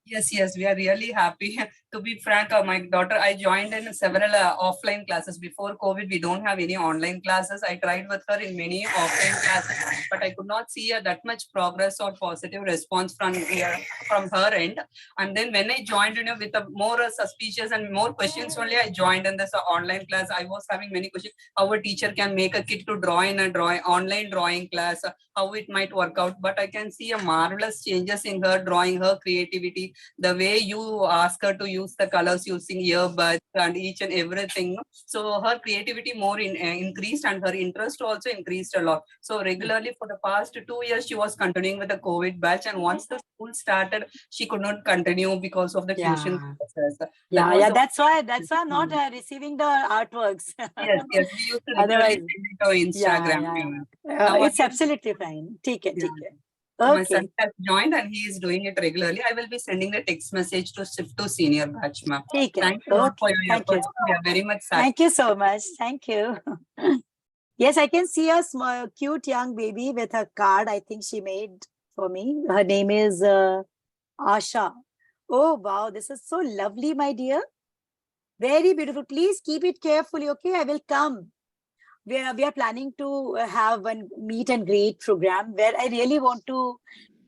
Yes, we are really happy. To be frank, my daughter, I joined in several offline classes. Before COVID, we don't have any online classes. I tried with her in many offline classes, but I could not see that much progress or positive response from her end. And then when I joined, with a more suspicious and more questions only, I joined in this online class. I was having many questions. How a teacher can make a kid to draw in a online drawing class, how it might work out. But I can see a marvelous changes in her drawing, her creativity, the way you ask her to use the colors using earbuds and each and everything. So her creativity more increased, and her interest also increased a lot. So regularly for the past 2 years, she was continuing with the COVID batch. And once the school started, she could not continue because of the tuition classes. That's why I'm not receiving the artworks. Yes, we used to regularly send it to Instagram. It's absolutely fine. Take it. So my Okay. son has joined and he is doing it regularly. I will be sending the text message to shift to senior batch, ma'am. Take it. Thank you all for Okay. your Thank you. efforts. We are very much Thank you so much. Thank you. Yes, I can see a small, cute young baby with a card. I think she made for me. Her name is Asha. Oh, wow. This is so lovely, my dear. Very beautiful. Please keep it carefully. Okay. I will come. We are planning to have one meet and greet program where I really want to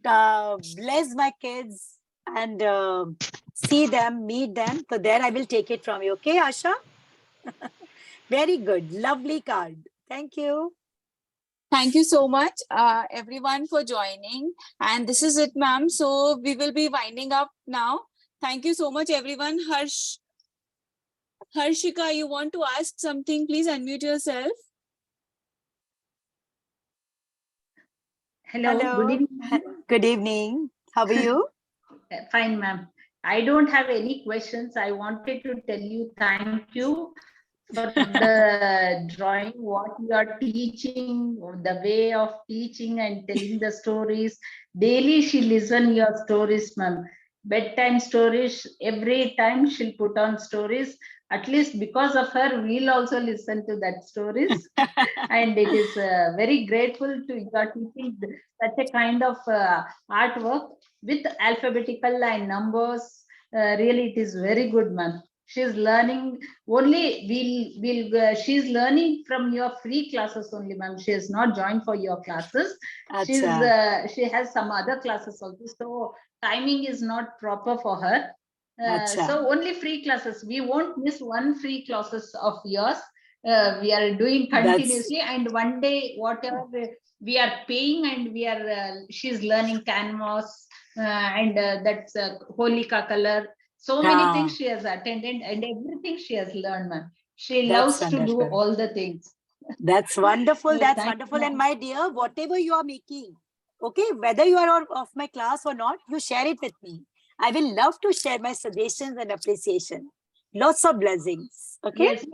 bless my kids and see them, meet them. So there I will take it from you. Okay, Asha? Very good. Lovely card. Thank you. Thank you so much, everyone, for joining. And this is it, ma'am. So we will be winding up now. Thank you so much, everyone. Harshika, you want to ask something? Please unmute yourself. Hello. Good evening. Good evening. How are you? Fine, ma'am. I don't have any questions. I wanted to tell you thank you for the drawing, what you are teaching, the way of teaching and telling the stories. Daily she listen your stories, ma'am. Bedtime stories, every time she'll put on stories. At least because of her, we'll also listen to that stories. And it is very grateful to you are teaching such a kind of artwork with alphabetical and numbers. Really, it is very good, ma'am. She's learning only. She's learning from your free classes only, ma'am. She has not joined for your classes. She has some other classes also. So timing is not proper for her. So only free classes. We won't miss one free classes of yours. We are doing continuously, and one day whatever we are paying, and we are she's learning canvas and that's Holika color. So many things she has attended, and everything she has learned, ma'am. She loves to do all the things. That's wonderful. That's Thank wonderful. you, And my dear, whatever you are making, okay, whether you are of my class or not, you share it with me. I will love to share my suggestions and appreciation. Lots of blessings. Okay. Yes,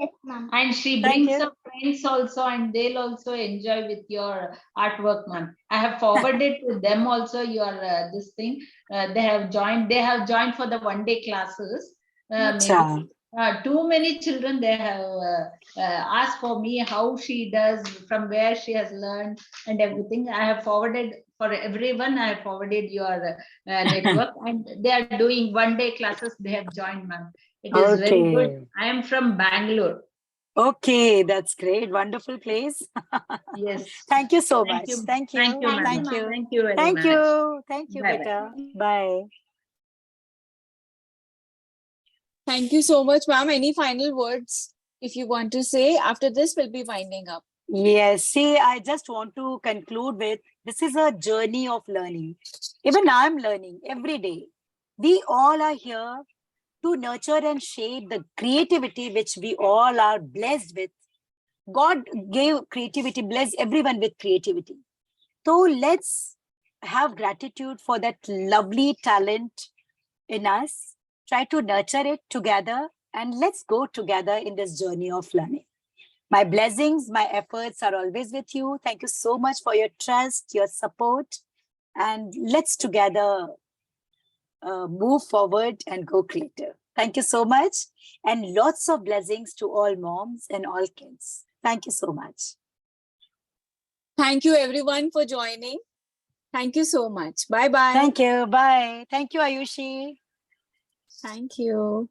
and she Thank brings you. her friends also, and they'll also enjoy with your artwork, ma'am. I have forwarded to them also your this thing. They have joined. They have joined for the one-day classes. Maybe too many children. They have asked for me how she does, from where she has learned, and everything. I have forwarded for everyone. I have forwarded your network, and they are doing one-day classes. They have joined, ma'am. It is very good. I am from Bangalore. Okay, that's great. Wonderful place. Yes. Thank you so Thank much. you. Thank you. Thank you, ma'am. Thank you. Thank you very Thank much. you. Thank you, Bye-bye. beta. Bye. Thank you so much, ma'am. Any final words if you want to say? After this, we'll be winding up. Yes, see, I just want to conclude with this is a journey of learning. Even I'm learning every day. We all are here to nurture and shape the creativity which we all are blessed with. God gave creativity, bless everyone with creativity. So let's have gratitude for that lovely talent in us. Try to nurture it together, and let's go together in this journey of learning. My blessings, my efforts are always with you. Thank you so much for your trust, your support, and let's together move forward and go creative. Thank you so much, and lots of blessings to all moms and all kids. Thank you so much. Thank you, everyone, for joining. Thank you so much. Bye-bye. Thank you. Bye. Thank you, Ayushi. Thank you.